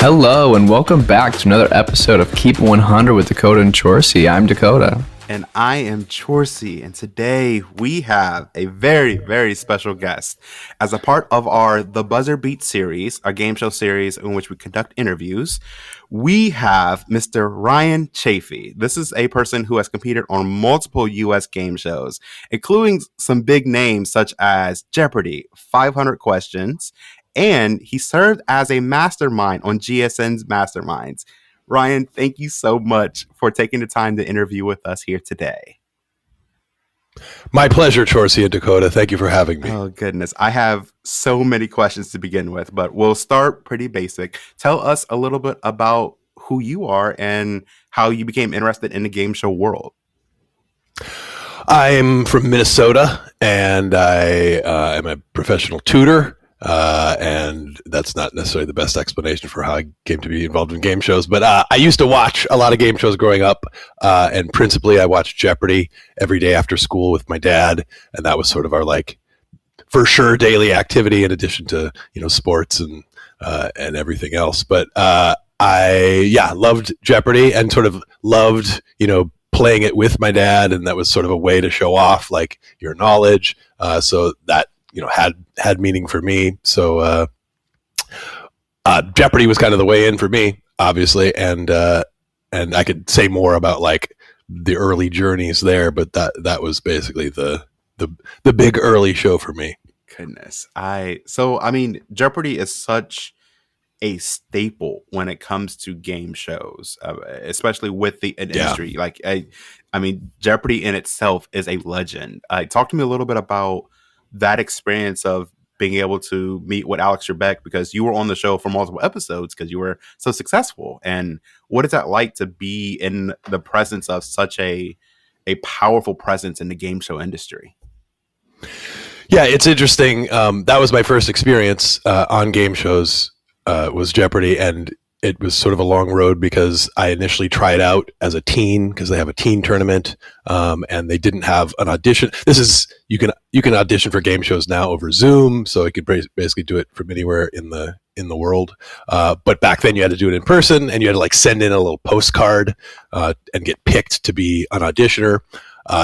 Hello and welcome back to another episode of Keep 100 with Dakota and Chorsie. I'm Dakota. And I am Chorsie, and today we have a very, very special guest. As a part of our The Buzzer Beat series, our game show series in which we conduct interviews, we have Mr. Ryan Chaffee. This is a person who has competed on multiple U.S. game shows, including some big names such as Jeopardy, 500 Questions, and he served as a mastermind on GSN's Masterminds. Ryan, thank you so much for taking the time to interview with us here today. My pleasure, Chorsie and Dakota. Thank you for having me. Oh, goodness. I have so many questions to begin with, but we'll start pretty basic. Tell us a little bit about who you are and how you became interested in the game show world. I'm from Minnesota, and I am a professional tutor. And that's not necessarily the best explanation for how I came to be involved in game shows. But I used to watch a lot of game shows growing up, and principally I watched Jeopardy every day after school with my dad, and that was sort of our for sure daily activity in addition to sports and everything else. But I loved Jeopardy and sort of loved playing it with my dad, and that was sort of a way to show off your knowledge. So that had meaning for me. So Jeopardy was kind of the way in for me, obviously, and I could say more about the early journeys there, but that was basically the big early show for me. Goodness. Jeopardy is such a staple when it comes to game shows, especially with the industry. Yeah. Jeopardy in itself is a legend. Talk to me a little bit about that experience of being able to meet with Alex Trebek, because you were on the show for multiple episodes because you were so successful. And what is that like to be in the presence of such a powerful presence in the game show industry? Yeah, it's interesting. That was my first experience on game shows, was Jeopardy. And it was sort of a long road because I initially tried out as a teen because they have a teen tournament, and they didn't have an audition. You can audition for game shows now over Zoom, so you could basically do it from anywhere in the world. But back then you had to do it in person, and you had to send in a little postcard and get picked to be an auditioner.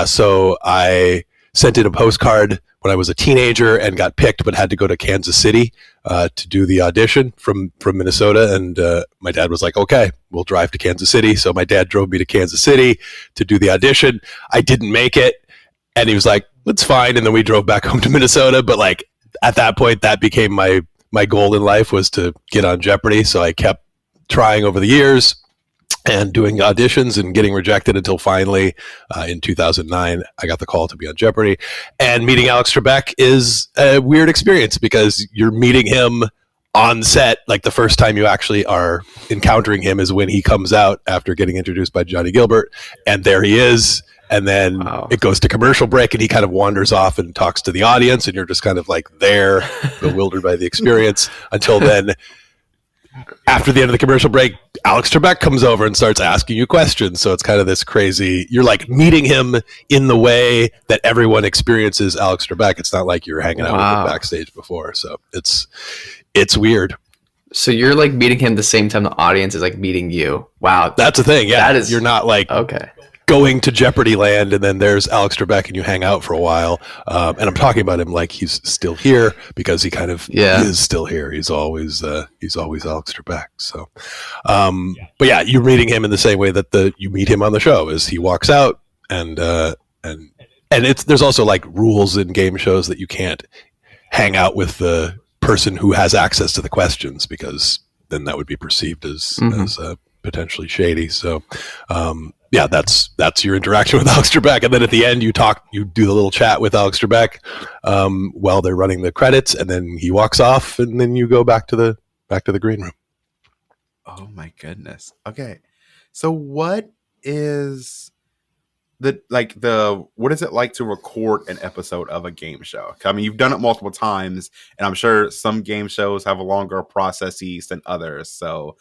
So I sent in a postcard when I was a teenager and got picked, but had to go to Kansas City to do the audition from Minnesota. And my dad was like, okay, we'll drive to Kansas City. So my dad drove me to Kansas City to do the audition. I didn't make it. And he was like, that's fine. And then we drove back home to Minnesota. But at that point, that became my goal in life, was to get on Jeopardy. So I kept trying over the years and doing auditions and getting rejected until finally in 2009, I got the call to be on Jeopardy. And meeting Alex Trebek is a weird experience because you're meeting him on set. The first time you actually are encountering him is when he comes out after getting introduced by Johnny Gilbert. And there he is. And then It goes to commercial break, and he kind of wanders off and talks to the audience. And you're just kind of there, bewildered by the experience until then. After the end of the commercial break, Alex Trebek comes over and starts asking you questions. So it's kind of this crazy, you're meeting him in the way that everyone experiences Alex Trebek. It's not like you're hanging out with him backstage before. So it's weird. So you're meeting him the same time the audience is meeting you. Wow. That's the thing. Yeah. You're not okay, going to Jeopardy land and then there's Alex Trebek and you hang out for a while. And I'm talking about him like he's still here because he kind of is still here. He's always Alex Trebek. So, but yeah, you're meeting him in the same way that you meet him on the show, is he walks out and there's also rules in game shows that you can't hang out with the person who has access to the questions, because then that would be perceived as potentially shady. So, yeah, that's your interaction with Alex Trebek, and then at the end you do the little chat with Alex Trebek while they're running the credits, and then he walks off, and then you go back to the green room. Oh my goodness. Okay, so what is what is it like to record an episode of a game show? I mean, you've done it multiple times, and I'm sure some game shows have longer processes than others. So,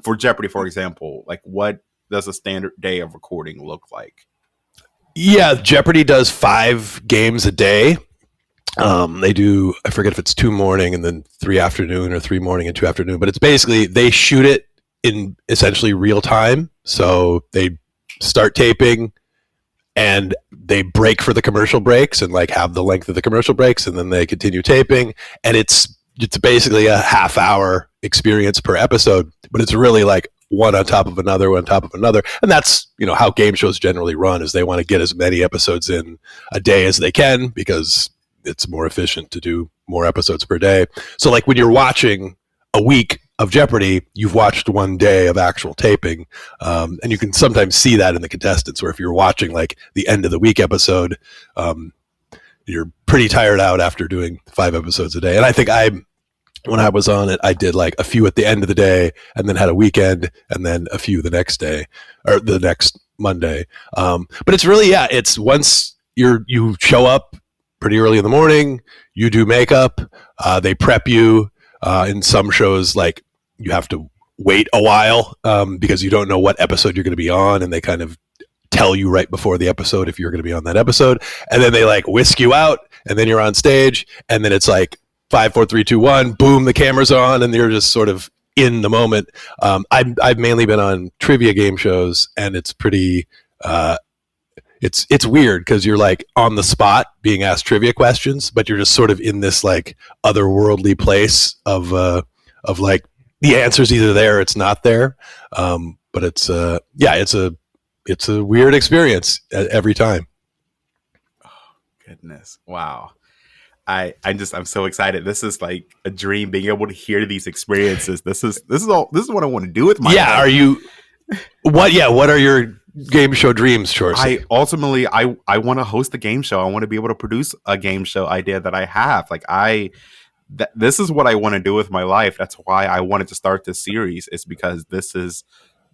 for Jeopardy, for example, what does a standard day of recording look like? Yeah, Jeopardy does 5 games a day. They do, I forget if it's 2 morning and then 3 afternoon or 3 morning and 2 afternoon, but it's basically they shoot it in essentially real time. So they start taping and they break for the commercial breaks and like have the length of the commercial breaks, and then they continue taping, and it's basically a half hour experience per episode, but it's really like one on top of another, one on top of another. And that's, how game shows generally run, is they want to get as many episodes in a day as they can because it's more efficient to do more episodes per day. So like when you're watching a week of Jeopardy, you've watched one day of actual taping. And you can sometimes see that in the contestants, where if you're watching like the end of the week episode, you're pretty tired out after doing 5 episodes a day. And I think when I was on it, I did like a few at the end of the day and then had a weekend and then a few the next day or the next Monday. But it's really, it's once you show up pretty early in the morning, you do makeup, they prep you. In some shows, like you have to wait a while because you don't know what episode you're going to be on, and they kind of tell you right before the episode if you're going to be on that episode, and then they like whisk you out, and then you're on stage, and then it's like 5, 4, 3, 2, 1, boom, the camera's on, and you're just sort of in the moment. I've mainly been on trivia game shows, and it's pretty. It's weird because you're like on the spot being asked trivia questions, but you're just sort of in this like otherworldly place of like the answer's either there or it's not there. But it's a weird experience every time. Oh, goodness. Wow. I'm so excited. This is like a dream, being able to hear these experiences. This is what I want to do with my life. Are you what are your game show dreams, Chorsie? I want to host a game show. I want to be able to produce a game show idea that I have. Like this is what I want to do with my life. That's why I wanted to start this series, is because this is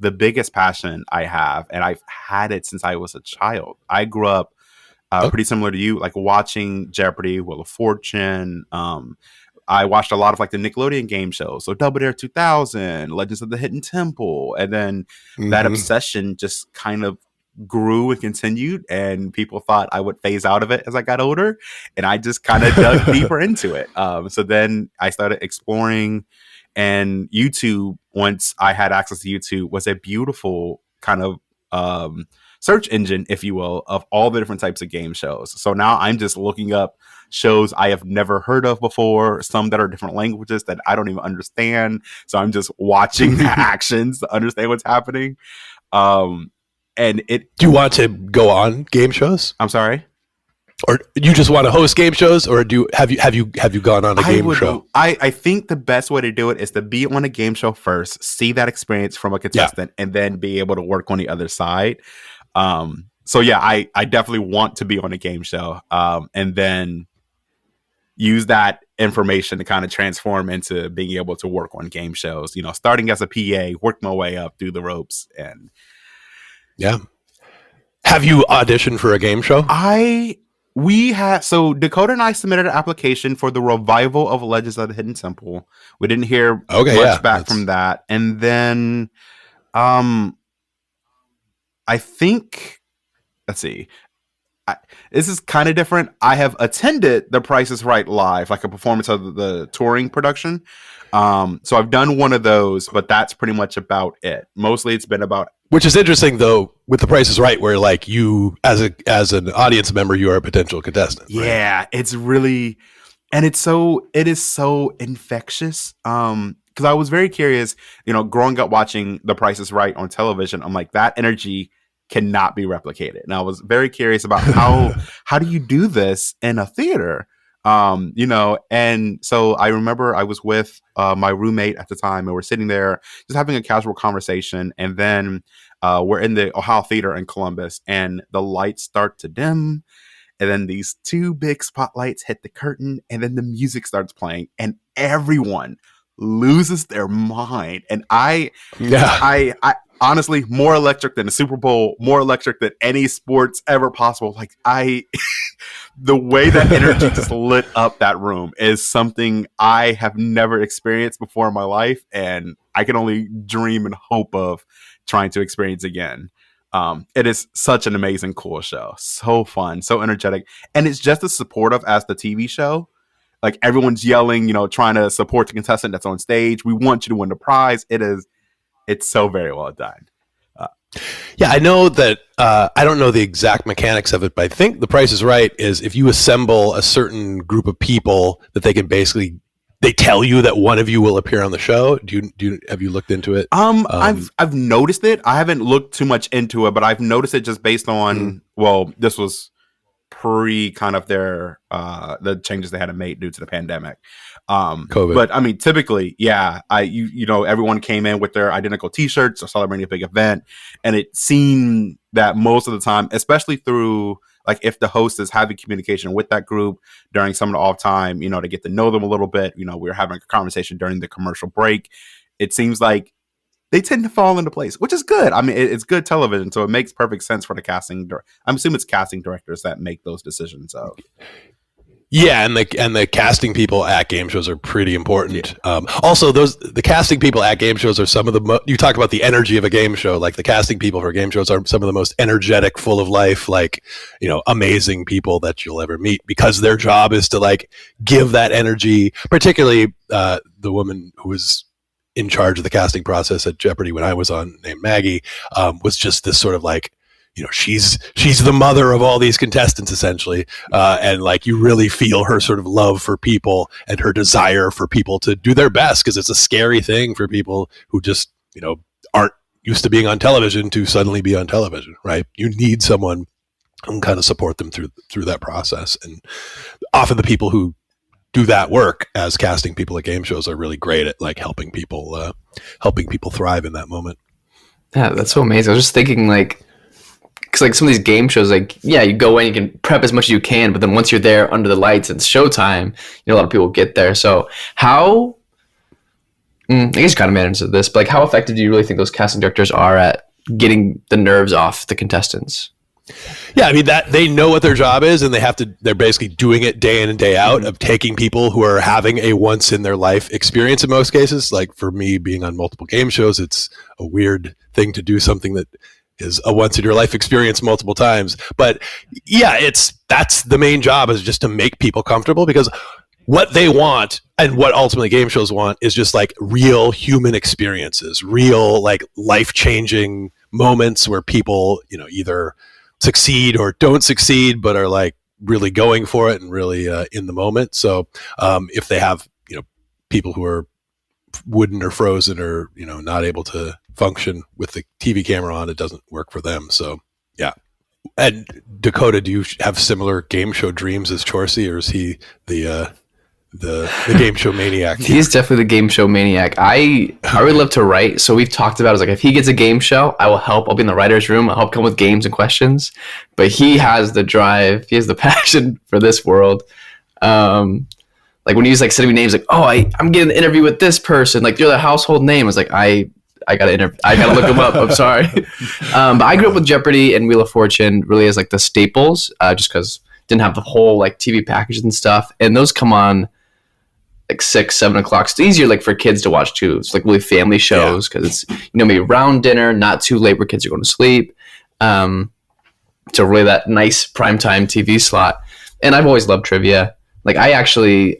the biggest passion I have, and I've had it since I was a child. I grew up pretty similar to you, like watching Jeopardy, Wheel of Fortune. I watched a lot of like the Nickelodeon game shows, so Double Dare 2000, Legends of the Hidden Temple, and then that obsession just kind of grew and continued, and people thought I would phase out of it as I got older, and I just kind of dug deeper into it. So then I started exploring, and YouTube, once I had access to YouTube, was a beautiful kind of search engine, if you will, of all the different types of game shows. So now I'm just looking up shows I have never heard of before, some that are different languages that I don't even understand. So I'm just watching the actions to understand what's happening. And do you want to go on game shows? I'm sorry? Or you just want to host game shows, or have you gone on a game show? I think the best way to do it is to be on a game show first, see that experience from a contestant, and then be able to work on the other side. So I definitely want to be on a game show, and then use that information to kind of transform into being able to work on game shows, starting as a PA, work my way up through the ropes. And have you auditioned for a game show? So Dakota and I submitted an application for the revival of Legends of the Hidden Temple. We didn't hear much back from that. And then, I think, let's see. This is kind of different. I have attended The Price is Right live, like a performance of the touring production. So I've done one of those, but that's pretty much about it. Mostly it's been about... Which is interesting, though, with The Price is Right, where like you, as an audience member, you are a potential contestant. Right? Yeah, it's really... And it is so infectious. Because I was very curious, growing up watching The Price is Right on television, I'm like, that energy cannot be replicated. And I was very curious about how do you do this in a theater? And so I remember I was with my roommate at the time, and we're sitting there just having a casual conversation. And then we're in the Ohio Theater in Columbus, and the lights start to dim. And then these 2 big spotlights hit the curtain, and then the music starts playing, and everyone loses their mind. And I honestly, more electric than the Super Bowl, more electric than any sports ever possible. Like the way that energy just lit up that room is something I have never experienced before in my life, and I can only dream and hope of trying to experience again. It is such an amazing, cool show. So fun, so energetic, and it's just as supportive as the TV show. Like everyone's yelling, trying to support the contestant that's on stage. We want you to win the prize. It's so very well done. Yeah, I know that. I don't know the exact mechanics of it, but I think The Price is Right is if you assemble a certain group of people that they tell you that one of you will appear on the show. Have you looked into it? I've noticed it. I haven't looked too much into it, but I've noticed it just based on this was pre kind of their the changes they had to make due to the pandemic. COVID. But I mean, typically, yeah, everyone came in with their identical T-shirts or celebrating a big event, and it seemed that most of the time, especially through like if the host is having communication with that group during some of the off time, to get to know them a little bit. We were having a conversation during the commercial break. It seems like they tend to fall into place, which is good. I mean, it's good television, so it makes perfect sense for the casting. I'm assuming it's casting directors that make those decisions. So, yeah, and the casting people at game shows are pretty important. Yeah. Also, the casting people at game shows are some of the you talk about the energy of a game show. Like the casting people for game shows are some of the most energetic, full of life, like amazing people that you'll ever meet because their job is to like give that energy. Particularly the woman who was in charge of the casting process at Jeopardy when I was on, named Maggie, was just this sort of like, she's the mother of all these contestants essentially. And like, you really feel her sort of love for people and her desire for people to do their best. Cause it's a scary thing for people who just, aren't used to being on television to suddenly be on television, right? You need someone who can kind of support them through that process. And often the people who do that work as casting people at game shows are really great at like helping people thrive in that moment. Yeah, that's so amazing. I was just thinking like, because like some of these game shows, like, yeah, you go in, you can prep as much as you can, but then once you're there under the lights and it's showtime, a lot of people get there. So how, I guess you kind of managed this, but like how effective do you really think those casting directors are at getting the nerves off the contestants? Yeah, I mean that they know what their job is, and they're basically doing it day in and day out of taking people who are having a once in their life experience in most cases. Like for me being on multiple game shows, it's a weird thing to do something that is a once in your life experience multiple times. But yeah, that's the main job, is just to make people comfortable, because what they want and what ultimately game shows want is just like real human experiences, real like life-changing moments where people, either succeed or don't succeed, but are like really going for it and really in the moment. So if they have, people who are wooden or frozen or, not able to function with the TV camera on, it doesn't work for them. So yeah. And Dakota, do you have similar game show dreams as Chorsie, or is he the game show maniac? He's definitely the game show maniac. I really love to write, so we've talked about it. It's like if he gets a game show, I will help. I'll be in the writer's room. I'll help come with games and questions. But he has the drive. He has the passion for this world. Like when he's like sending me names, like, oh, I'm getting an interview with this person. Like you're the household name. I was like, I gotta look him up. I'm sorry. But I grew up with Jeopardy and Wheel of Fortune really as like the staples, just because didn't have the whole like TV packages and stuff. And those come on like 6-7 o'clock. It's easier like for kids to watch too. It's like really family shows because it's maybe around dinner, not too late where kids are going to sleep. So really that nice primetime TV slot. And I've always loved trivia. Like I actually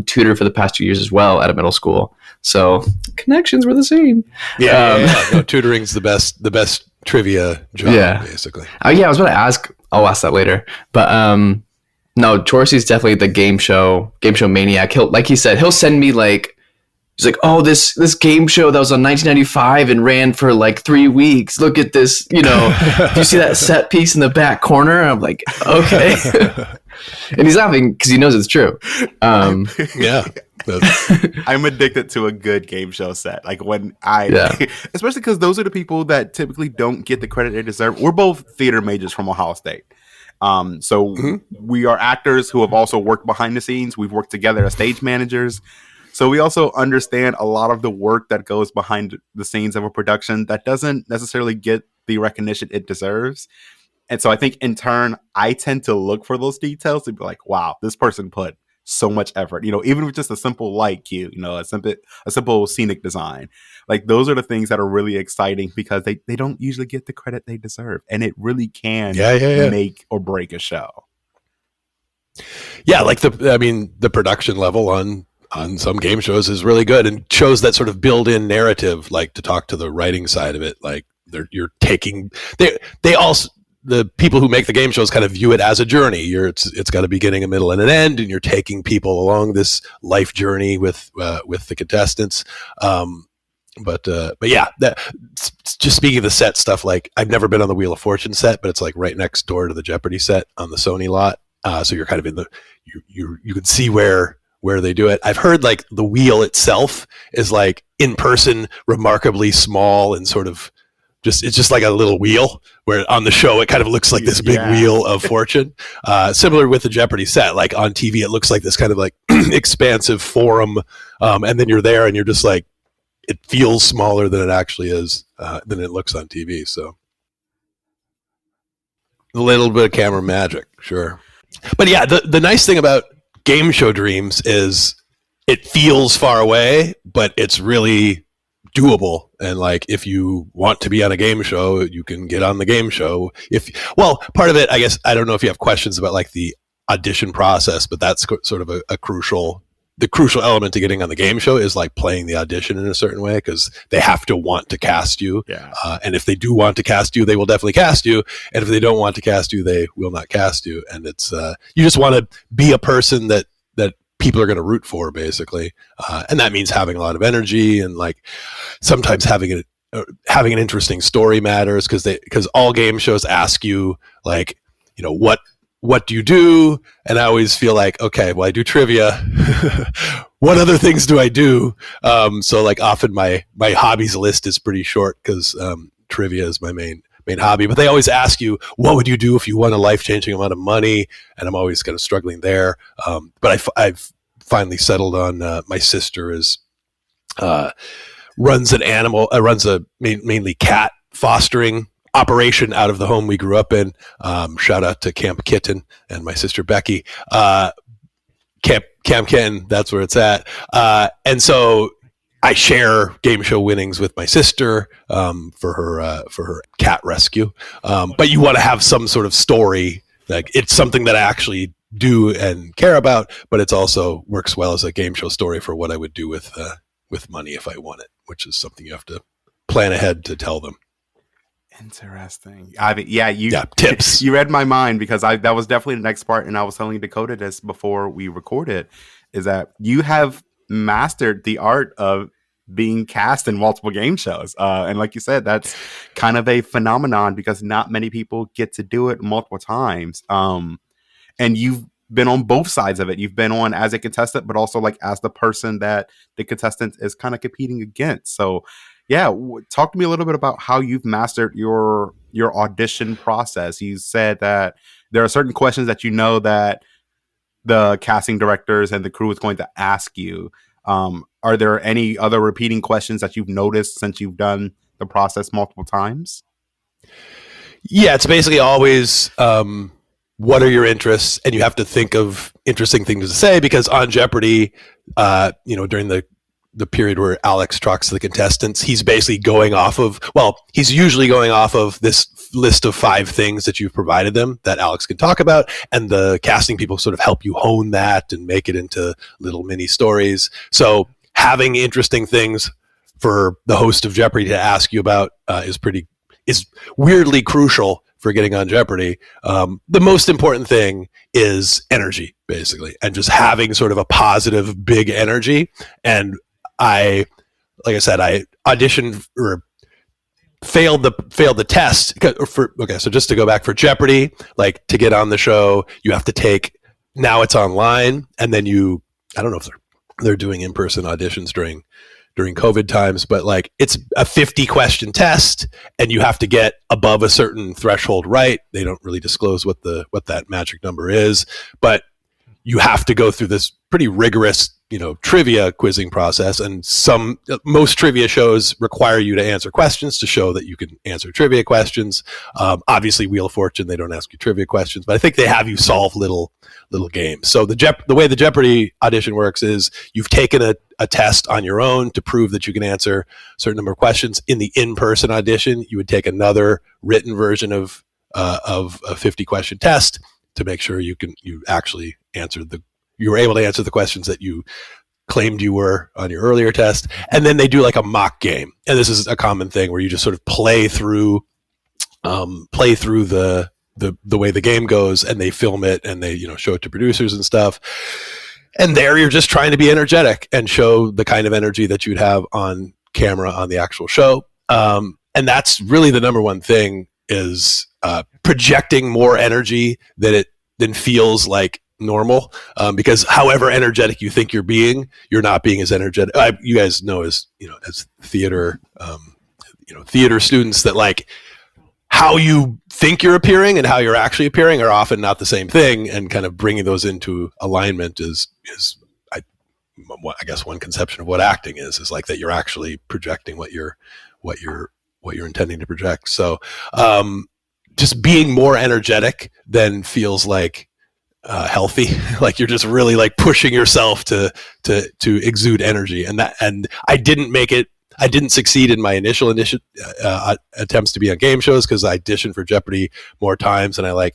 tutored for the past 2 years as well at a middle school. So connections were the same. Yeah. No, tutoring's the best trivia job, basically. Oh yeah, I was about to ask. I'll ask that later. But no, Chorsie's definitely the game show maniac. Like he said, he'll send me like, he's like, oh, this game show that was on 1995 and ran for like 3 weeks. Look at this, do you see that set piece in the back corner? I'm like, okay. And he's laughing because he knows it's true. Yeah. I'm addicted to a good game show set. Like especially because those are the people that typically don't get the credit they deserve. We're both theater majors from Ohio State. So we are actors who have also worked behind the scenes. We've worked together as stage managers. So we also understand a lot of the work that goes behind the scenes of a production that doesn't necessarily get the recognition it deserves. And so I think in turn, I tend to look for those details to be like, wow, this person put so much effort. Even with just a simple light cue, a simple scenic design. Like those are the things that are really exciting because they don't usually get the credit they deserve, and it really can make or break a show. Yeah, like the production level on some game shows is really good, and shows that sort of build-in narrative, like to talk to the writing side of it. Like they also, the people who make the game shows kind of view it as a journey. It's got a beginning, a middle, and an end, and you're taking people along this life journey with the contestants. But yeah, just speaking of the set stuff, like I've never been on the Wheel of Fortune set, but it's like right next door to the Jeopardy set on the Sony lot. So you're kind of in you can see where they do it. I've heard like the wheel itself is like in person remarkably small and sort of it's just like a little wheel, where on the show it kind of looks like this big wheel of fortune. Similar with the Jeopardy set, like on TV it looks like this kind of like expansive forum, and then you're there and you're just like, it feels smaller than it actually is, than it looks on TV. So a little bit of camera magic, sure. But yeah, the nice thing about Game Show Dreams is it feels far away, but it's really doable. And like, if you want to be on a game show, you can get on the game show. Part of it, I guess, I don't know if you have questions about like the audition process, but that's sort of the crucial element to getting on the game show is like playing the audition in a certain way, because they have to want to cast you. Yeah. And if they do want to cast you, they will definitely cast you. And if they don't want to cast you, they will not cast you. And it's you just want to be a person that people are going to root for, basically. And that means having a lot of energy, and like sometimes having an interesting story matters, because all game shows ask you like, what do you do? And I always feel like, okay, well, I do trivia. What other things do I do? So like often my hobbies list is pretty short, because trivia is my main hobby. But they always ask you, what would you do if you won a life-changing amount of money? And I'm always kind of struggling there. But I've finally settled on my sister runs a mainly cat fostering operation out of the home we grew up in. Shout out to Camp Kitten and my sister Becky. Camp Kitten, that's where it's at. And so I share game show winnings with my sister for her cat rescue. But you want to have some sort of story, like it's something that I actually do and care about, but it's also works well as a game show story for what I would do with money if I won it, which is something you have to plan ahead to tell them. Interesting. I mean, tips. You read my mind, because that was definitely the next part, and I was telling Dakota this before we recorded, is that you have mastered the art of being cast in multiple game shows, and like you said, that's kind of a phenomenon because not many people get to do it multiple times. And you've been on both sides of it. You've been on as a contestant, but also like as the person that the contestant is kind of competing against. So yeah, talk to me a little bit about how you've mastered your audition process. You said that there are certain questions that that the casting directors and the crew is going to ask you. Are there any other repeating questions that you've noticed since you've done the process multiple times? Yeah, it's basically always what are your interests, and you have to think of interesting things to say, because on Jeopardy, during the period where Alex talks to the contestants, he's basically he's usually going off of this list of 5 things that you've provided them that Alex can talk about, and the casting people sort of help you hone that and make it into little mini stories. So having interesting things for the host of Jeopardy to ask you about is weirdly crucial for getting on Jeopardy. The most important thing is energy, basically, and just having sort of a positive, big energy. And I auditioned or failed the test. So just to go back, for Jeopardy, like to get on the show, you have to take, now it's online, and then I don't know if they're doing in-person auditions during COVID times, but like it's a 50 question test, and you have to get above a certain threshold right. They don't really disclose what that magic number is, but you have to go through this pretty rigorous, trivia quizzing process. And most trivia shows require you to answer questions to show that you can answer trivia questions. Obviously, Wheel of Fortune, they don't ask you trivia questions, but I think they have you solve little games. So the way the Jeopardy audition works is you've taken a test on your own to prove that you can answer a certain number of questions. In the in-person audition, you would take another written version of a 50-question test to make sure you actually you were able to answer the questions that you claimed you were on your earlier test. And then they do like a mock game. And this is a common thing where you just sort of play through the way the game goes, and they film it and they, show it to producers and stuff. And there you're just trying to be energetic and show the kind of energy that you'd have on camera on the actual show. And that's really the number one thing, is projecting more energy than feels like normal, because however energetic you think you're not being as energetic. You guys know, as theater students, that like how you think you're appearing and how you're actually appearing are often not the same thing, and kind of bringing those into alignment is I guess one conception of what acting is like that you're actually projecting what you're intending to project. So just being more energetic then feels like healthy, like you're just really like pushing yourself to exude energy, and I didn't succeed in my initial attempts to be on game shows, because I auditioned for Jeopardy more times, and I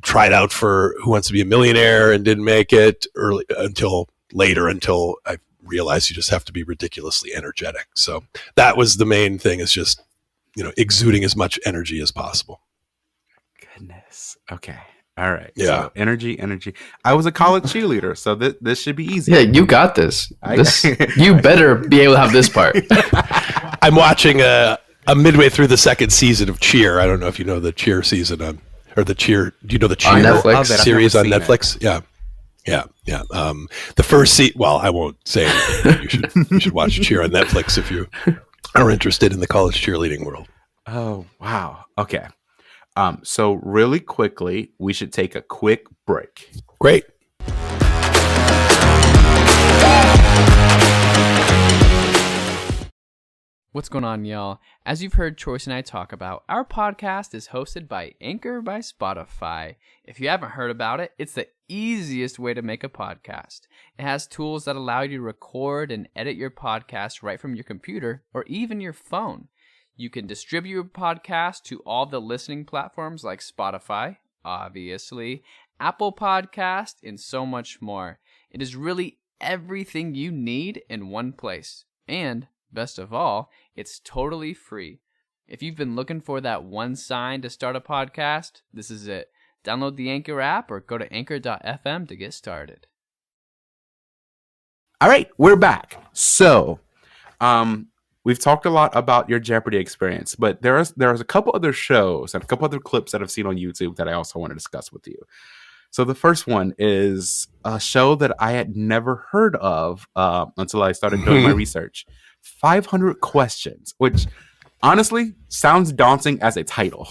tried out for Who Wants to Be a Millionaire and didn't make it until I realized you just have to be ridiculously energetic. So that was the main thing, is just exuding as much energy as possible. Goodness. Okay. All right. Yeah. So energy. I was a college cheerleader, so this should be easy. Yeah, you got this. You better be able to have this part. I'm watching I'm midway through the second season of Cheer. I don't know if you know the Cheer season do you know the Cheer Netflix series on Netflix? It. Yeah. The first well, I won't say anything. You should watch Cheer on Netflix if you are interested in the college cheerleading world. Oh, wow. Okay. So really quickly, we should take a quick break. Great. What's going on, y'all? As you've heard Chorsie and I talk about, our podcast is hosted by Anchor by Spotify. If you haven't heard about it, it's the easiest way to make a podcast. It has tools that allow you to record and edit your podcast right from your computer or even your phone. You can distribute your podcast to all the listening platforms like Spotify, obviously, Apple Podcast, and so much more. It is really everything you need in one place. And, best of all, it's totally free. If you've been looking for that one sign to start a podcast, this is it. Download the Anchor app or go to anchor.fm to get started. All right, we're back. So, we've talked a lot about your Jeopardy experience, but there's a couple other shows and a couple other clips that I've seen on YouTube that I also want to discuss with you. So the first one is a show that I had never heard of until I started doing my research. 500 Questions, which honestly sounds daunting as a title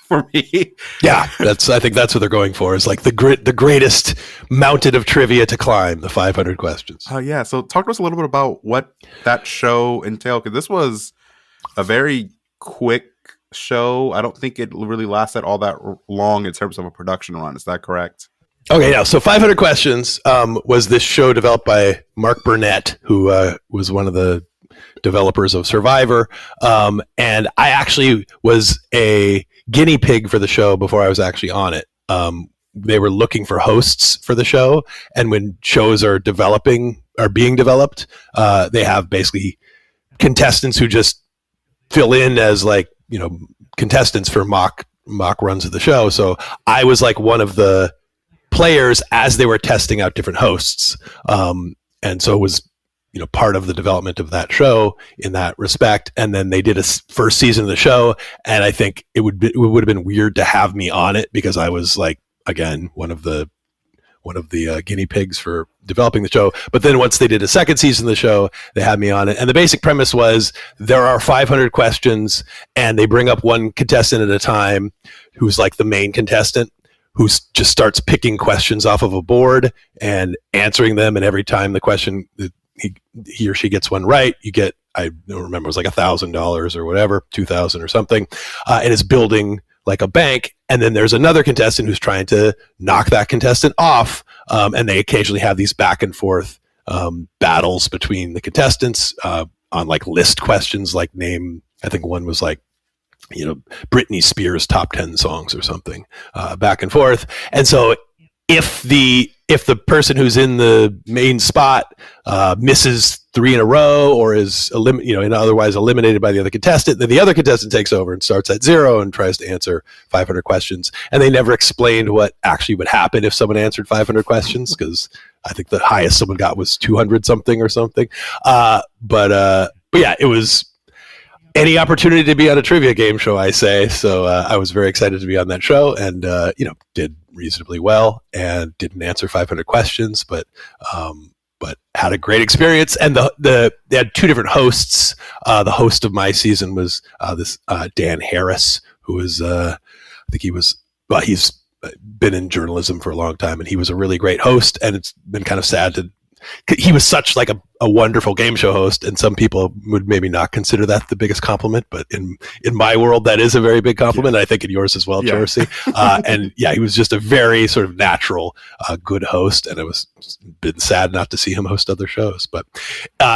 for me. Yeah, I think that's what they're going for. Is like the greatest mountain of trivia to climb, the 500 questions. Oh yeah. So talk to us a little bit about what that show entailed, because this was a very quick show. I don't think it really lasted all that long in terms of a production run. Is that correct? Okay, yeah. So 500 Questions was this show developed by Mark Burnett, who was one of the developers of Survivor. And I actually was a guinea pig for the show before I was actually on it. They were looking for hosts for the show. And when shows are being developed, they have basically contestants who just fill in as contestants for mock runs of the show. So I was like one of the players as they were testing out different hosts. And so it was, part of the development of that show in that respect. And then they did a first season of the show. And I think it would have been weird to have me on it, because I was again, one of the guinea pigs for developing the show. But then once they did a second season of the show, they had me on it. And the basic premise was there are 500 questions, and they bring up one contestant at a time who's like the main contestant, just starts picking questions off of a board and answering them. And every time the question he or she gets one right, you get, I don't remember, it was like $1,000 or whatever, 2,000 or something, and is building like a bank. And then there's another contestant who's trying to knock that contestant off, and they occasionally have these back and forth battles between the contestants on like list questions, like name. I think one was like, Britney Spears top 10 songs or something, back and forth. And so if the person who's in the main spot misses 3 in a row or is otherwise eliminated by the other contestant, then the other contestant takes over and starts at 0 and tries to answer 500 questions. And they never explained what actually would happen if someone answered 500 questions, because I think the highest someone got was 200 something or something. But yeah, it was any opportunity to be on a trivia game show, I say. So I was very excited to be on that show, and did reasonably well and didn't answer 500 questions, but had a great experience. And they had 2 different hosts. The host of my season was this Dan Harris, who is he's been in journalism for a long time, and he was a really great host. And it's been kind of sad he was such like a wonderful game show host, and some people would maybe not consider that the biggest compliment, but in my world, that is a very big compliment. Yeah. I think in yours as well, Chorsie. And yeah, he was just a very sort of natural, good host, and it was been sad not to see him host other shows, but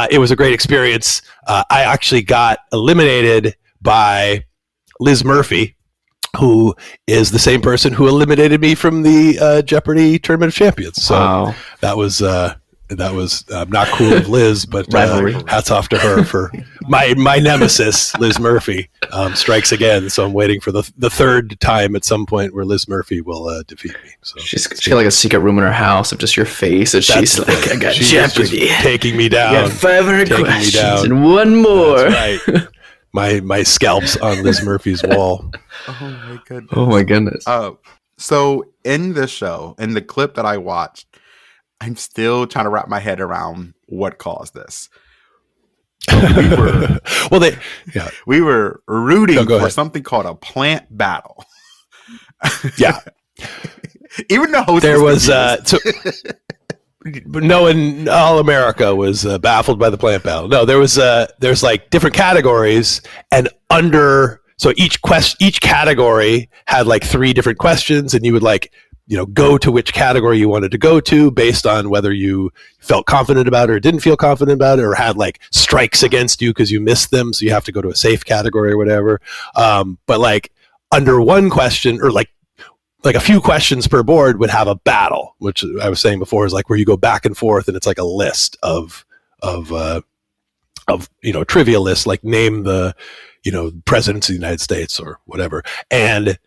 it was a great experience. I actually got eliminated by Liz Murphy, who is the same person who eliminated me from the Jeopardy Tournament of Champions. So wow. That was not cool of Liz, but hats off to her for my nemesis, Liz Murphy, strikes again. So I'm waiting for the third time at some point where Liz Murphy will defeat me. So she's got like a secret room in her house of just your face, and she's like, I got Jeopardy, taking me down. You got 500 questions and one more. That's right. My scalp's on Liz Murphy's wall. Oh my goodness. Oh. So in this show, in the clip that I watched, I'm still trying to wrap my head around what caused this. So we were rooting for something called a plant battle. Yeah. Even the host there was no one, all America was baffled by the plant battle. No, there's like different categories, and so each category had like 3 different questions, and you would go to which category you wanted to go to based on whether you felt confident about it or didn't feel confident about it, or had like strikes against you because you missed them, so you have to go to a safe category or whatever. But like under one question, or like a few questions per board, would have a battle, which I was saying before is like where you go back and forth, and it's like a list of trivia lists, like name the presidents of the United States or whatever. And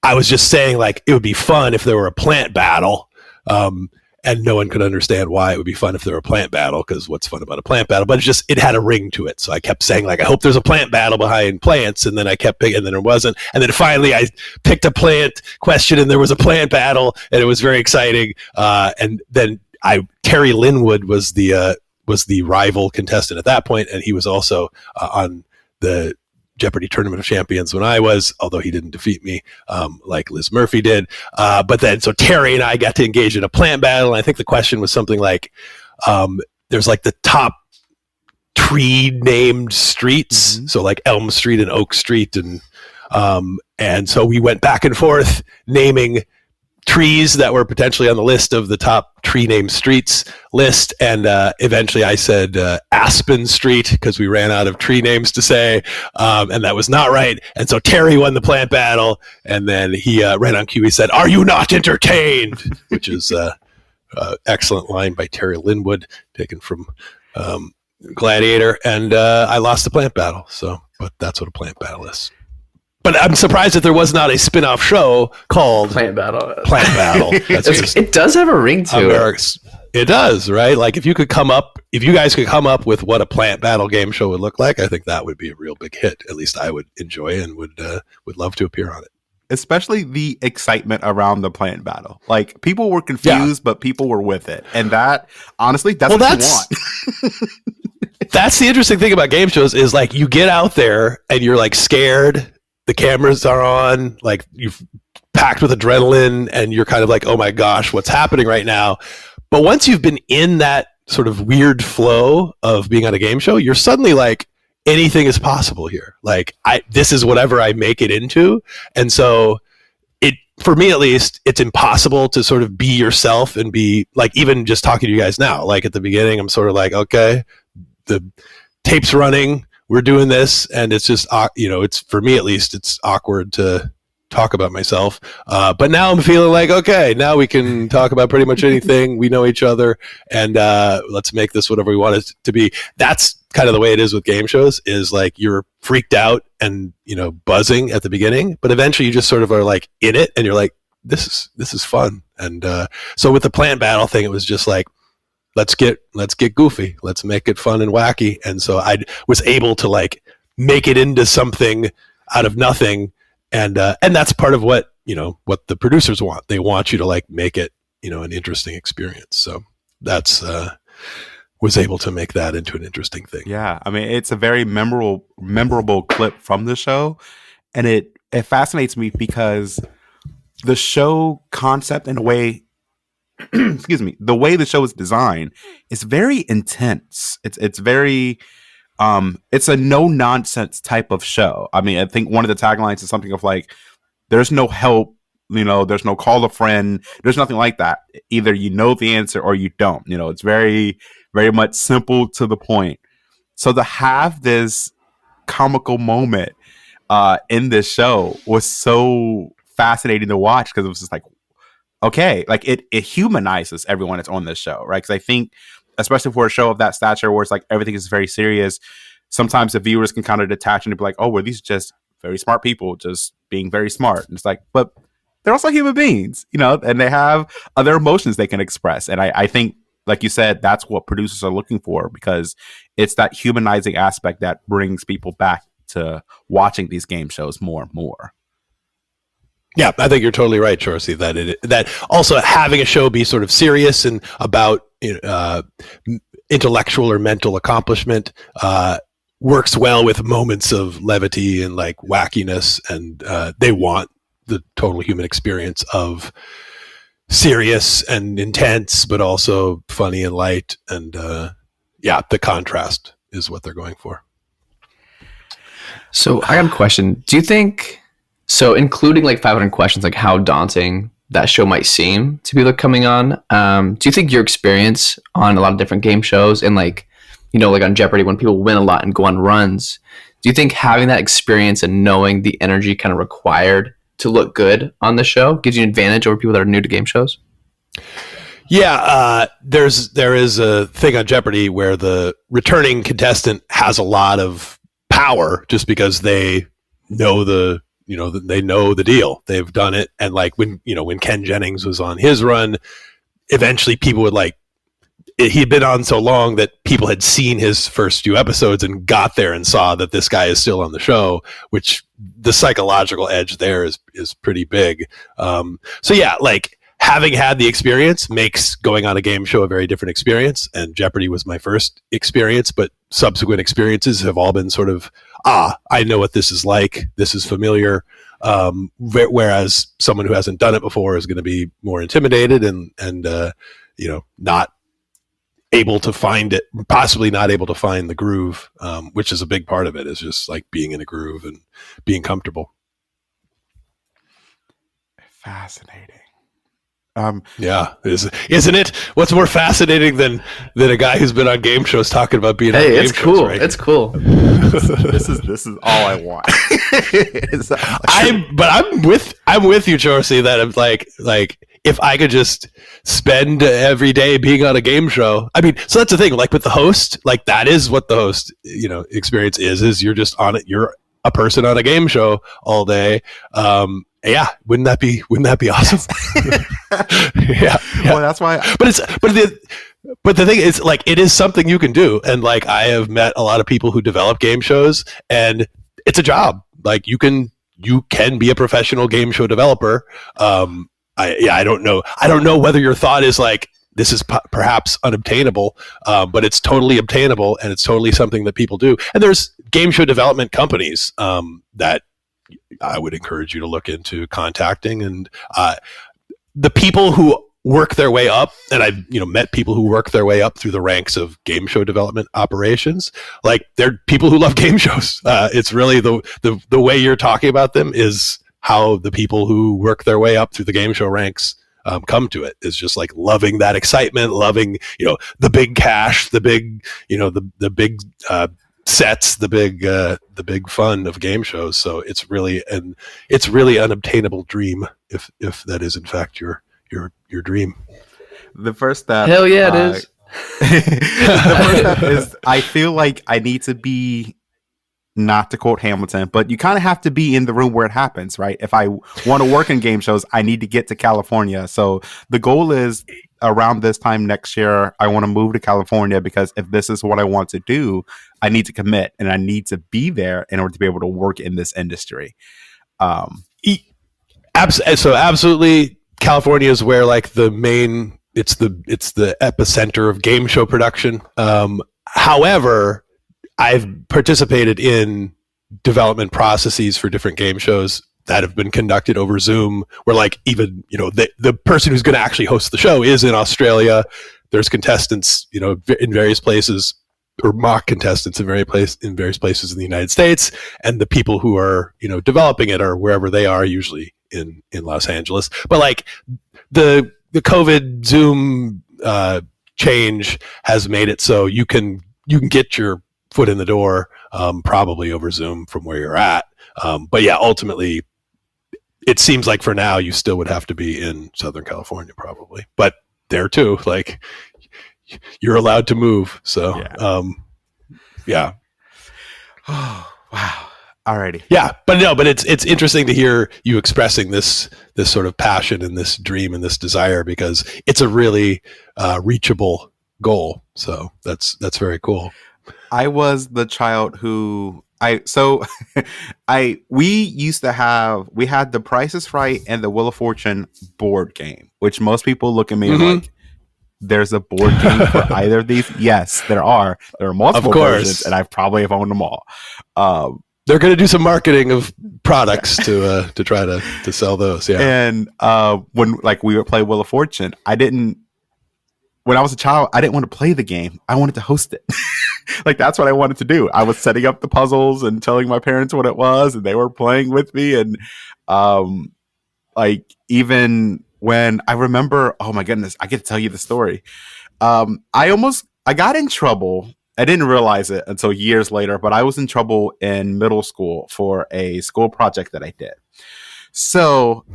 I was just saying, like, it would be fun if there were a plant battle, and no one could understand why it would be fun if there were a plant battle, because what's fun about a plant battle? But it had a ring to it. So I kept saying, like, I hope there's a plant battle behind plants, and then I kept picking, and then there wasn't. And then finally I picked a plant question, and there was a plant battle, and it was very exciting. And then Terry Linwood was the rival contestant at that point, and he was also on the Jeopardy Tournament of Champions when I was, although he didn't defeat me like Liz Murphy did. But then, so Terry and I got to engage in a plant battle, and I think the question was something like, there's like the top tree named streets, mm-hmm. So like Elm Street and Oak Street, and so we went back and forth naming trees that were potentially on the list of the top tree named streets list, and eventually I said Aspen Street because we ran out of tree names to say, and that was not right. And so Terry won the plant battle, and then he right on cue he said, "Are you not entertained?" which is excellent line by Terry Linwood, taken from Gladiator, and I lost the plant battle. So, but that's what a plant battle is. But I'm surprised that there was not a spin-off show called Plant Battle. It does have a ring to it. It does, right? Like if you guys could come up with what a plant battle game show would look like, I think that would be a real big hit. At least I would enjoy and would love to appear on it. Especially the excitement around the plant battle. Like people were confused, but people were with it. And that, honestly, that's what you want. That's the interesting thing about game shows is like you get out there and you're like scared the cameras are on, like you've packed with adrenaline and you're kind of like, oh my gosh, what's happening right now? But once you've been in that sort of weird flow of being on a game show, you're suddenly like, anything is possible here. Like this is whatever I make it into. And so for me at least, it's impossible to sort of be yourself and be like, even just talking to you guys now, like at the beginning, I'm sort of like, okay, the tape's running, we're doing this. And it's just, it's for me at least, it's awkward to talk about myself. But now I'm feeling like, okay, now we can talk about pretty much anything. We know each other and let's make this whatever we want it to be. That's kind of the way it is with game shows, is like you're freaked out and buzzing at the beginning, but eventually you just sort of are like in it and you're like, this is fun. And so with the plant battle thing, it was just like, let's get goofy, let's make it fun and wacky. And so I was able to like make it into something out of nothing. And that's part of what the producers want. They want you to like make it an interesting experience. So that's was able to make that into an interesting thing. Yeah, I mean, it's a very memorable clip from the show, and it fascinates me because the show concept and the way, excuse me, the way the show is designed is very intense. It's very, it's a no nonsense type of show. I mean, I think one of the taglines is something of like, "There's no help." There's no call a friend. There's nothing like that. Either you know the answer or you don't. It's very, very much simple to the point. So to have this comical moment in this show was so fascinating to watch, because it was just like, okay, like it humanizes everyone that's on this show, right? Because I think, especially for a show of that stature where it's like everything is very serious, sometimes the viewers can kind of detach and be like, oh, well, these are just very smart people just being very smart. And it's like, but they're also human beings, and they have other emotions they can express. And I think, like you said, that's what producers are looking for, because it's that humanizing aspect that brings people back to watching these game shows more and more. Yeah, I think you're totally right, Chorsie, that also having a show be sort of serious and about intellectual or mental accomplishment works well with moments of levity and like wackiness, and they want the total human experience of serious and intense, but also funny and light. And the contrast is what they're going for. So I got a question. Do you think, so including like 500 questions, like how daunting that show might seem to people coming on, do you think your experience on a lot of different game shows and like on Jeopardy, when people win a lot and go on runs, do you think having that experience and knowing the energy kind of required to look good on the show gives you an advantage over people that are new to game shows? Yeah, there is a thing on Jeopardy where the returning contestant has a lot of power just because they know the deal. They've done it, and like when Ken Jennings was on his run, eventually people would like, he had been on so long that people had seen his first few episodes and got there and saw that this guy is still on the show, which the psychological edge there is pretty big. So yeah, like having had the experience makes going on a game show a very different experience. And Jeopardy was my first experience, but subsequent experiences have all been sort of, I know what this is like. This is familiar. Whereas someone who hasn't done it before is going to be more intimidated and not able to find it, possibly not able to find the groove, which is a big part of it, is just like being in a groove and being comfortable. Fascinating. Yeah, isn't it? What's more fascinating than a guy who's been on game shows talking about being on game shows? It's cool. Right? It's cool. This is all I want. I'm with you, Chorsie, that I'm like if I could just spend every day being on a game show. I mean, so that's the thing. Like with the host, like that is what the host experience is you're just on it. You're a person on a game show all day. Yeah, wouldn't that be awesome? yeah. Well, that's why. But the thing is, like, it is something you can do, and like I have met a lot of people who develop game shows, and it's a job. Like you can be a professional game show developer. I don't know whether your thought is like this is perhaps unobtainable, but it's totally obtainable, and it's totally something that people do. And there's game show development companies that I would encourage you to look into contacting. And the people who work their way up, and I've met people who work their way up through the ranks of game show development operations. Like, they're people who love game shows. It's really the way you're talking about them is how the people who work their way up through the game show ranks come to it. Is just like loving that excitement, loving the big cash, the big the big sets, the big fun of game shows. So it's really an unobtainable dream if that is in fact your dream. The first step, Hell yeah, it is. The first step is, I feel like I need to be, not to quote Hamilton, but you kind of have to be in the room where it happens, right? If I want to work in game shows, I need to get to California. So the goal is, around this time next year, I want to move to California, because if this is what I want to do, I need to commit and I need to be there in order to be able to work in this industry. So absolutely, California is where like it's the epicenter of game show production. However, I've participated in development processes for different game shows that have been conducted over Zoom, where like even the person who's going to actually host the show is in Australia. There's contestants in various places, or mock contestants in various places in the United States, and the people who are developing it are wherever they are, usually in Los Angeles. But like the COVID Zoom change has made it so you can get your foot in the door probably over Zoom from where you're at. But yeah, ultimately, it seems like for now you still would have to be in Southern California probably. But there too, like, you're allowed to move. So yeah. Oh, wow. Alrighty. Yeah, but it's interesting to hear you expressing this sort of passion and this dream and this desire, because it's a really reachable goal. So that's very cool. I was the child who we had The Price is Right and the Wheel of Fortune board game, which most people look at me and like, there's a board game for either of these? Yes, there are. There are multiple versions, and I probably have owned them all. They're going to do some marketing of products to try to sell those. Yeah. And when like we would play Wheel of Fortune, when I was a child, I didn't want to play the game. I wanted to host it. Like, that's what I wanted to do. I was setting up the puzzles and telling my parents what it was, and they were playing with me. And like, even when I remember, oh my goodness, I get to tell you the story. I got in trouble. I didn't realize it until years later, but I was in trouble in middle school for a school project that I did. So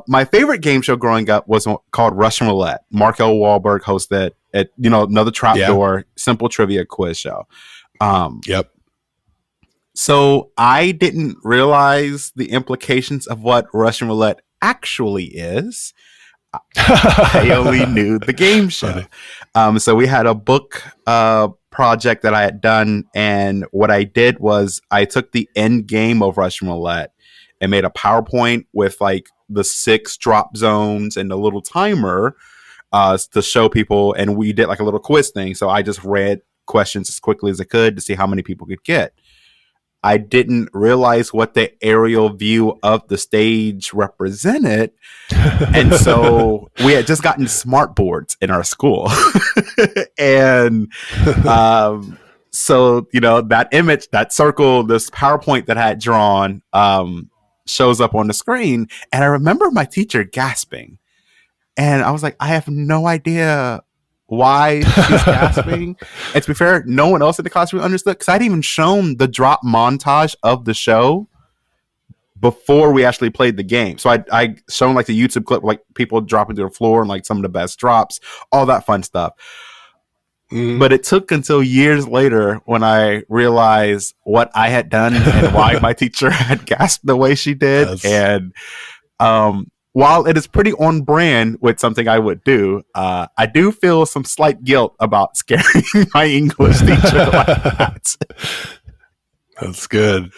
my favorite game show growing up was called Russian Roulette. Mark L. Wahlberg hosted it. Another trapdoor, simple trivia quiz show. Yep. So I didn't realize the implications of what Russian Roulette actually is. I only knew the game show. So we had a book project that I had done, and what I did was I took the end game of Russian Roulette and made a PowerPoint with like the 6 drop zones and a little timer to show people, and we did like a little quiz thing. So I just read questions as quickly as I could to see how many people could get. I didn't realize what the aerial view of the stage represented. And so we had just gotten smart boards in our school. And so, that image, that circle, this PowerPoint that I had drawn shows up on the screen. And I remember my teacher gasping. And I was like, I have no idea why she's gasping. And to be fair, no one else in the classroom understood, because I'd even shown the drop montage of the show before we actually played the game. So I shown like the YouTube clip, like people dropping to the floor and like some of the best drops, all that fun stuff. But it took until years later when I realized what I had done and why my teacher had gasped the way she did. Yes. And while it is pretty on brand with something I would do, I do feel some slight guilt about scaring my English teacher like that. That's good.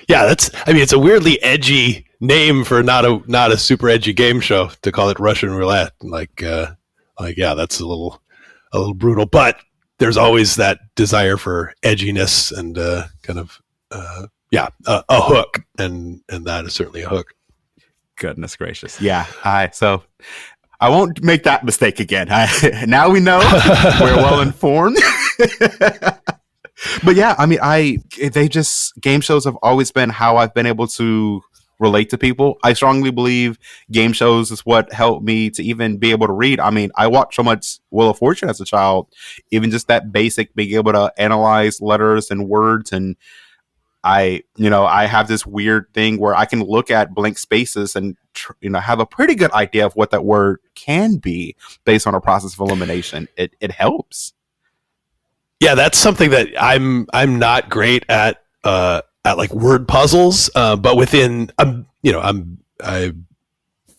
It's a weirdly edgy name for not a super edgy game show to call it Russian Roulette. That's a little brutal, but there's always that desire for edginess and a hook, and that is certainly a hook. Goodness gracious. Yeah. So I won't make that mistake again. Now we know we're well informed. But yeah, I mean, game shows have always been how I've been able to relate to people. I strongly believe game shows is what helped me to even be able to read. I mean, I watched so much Wheel of Fortune as a child, even just that basic being able to analyze letters and words. And I have this weird thing where I can look at blank spaces and have a pretty good idea of what that word can be based on a process of elimination. It helps. Yeah, that's something that I'm not great at like word puzzles, but within I'm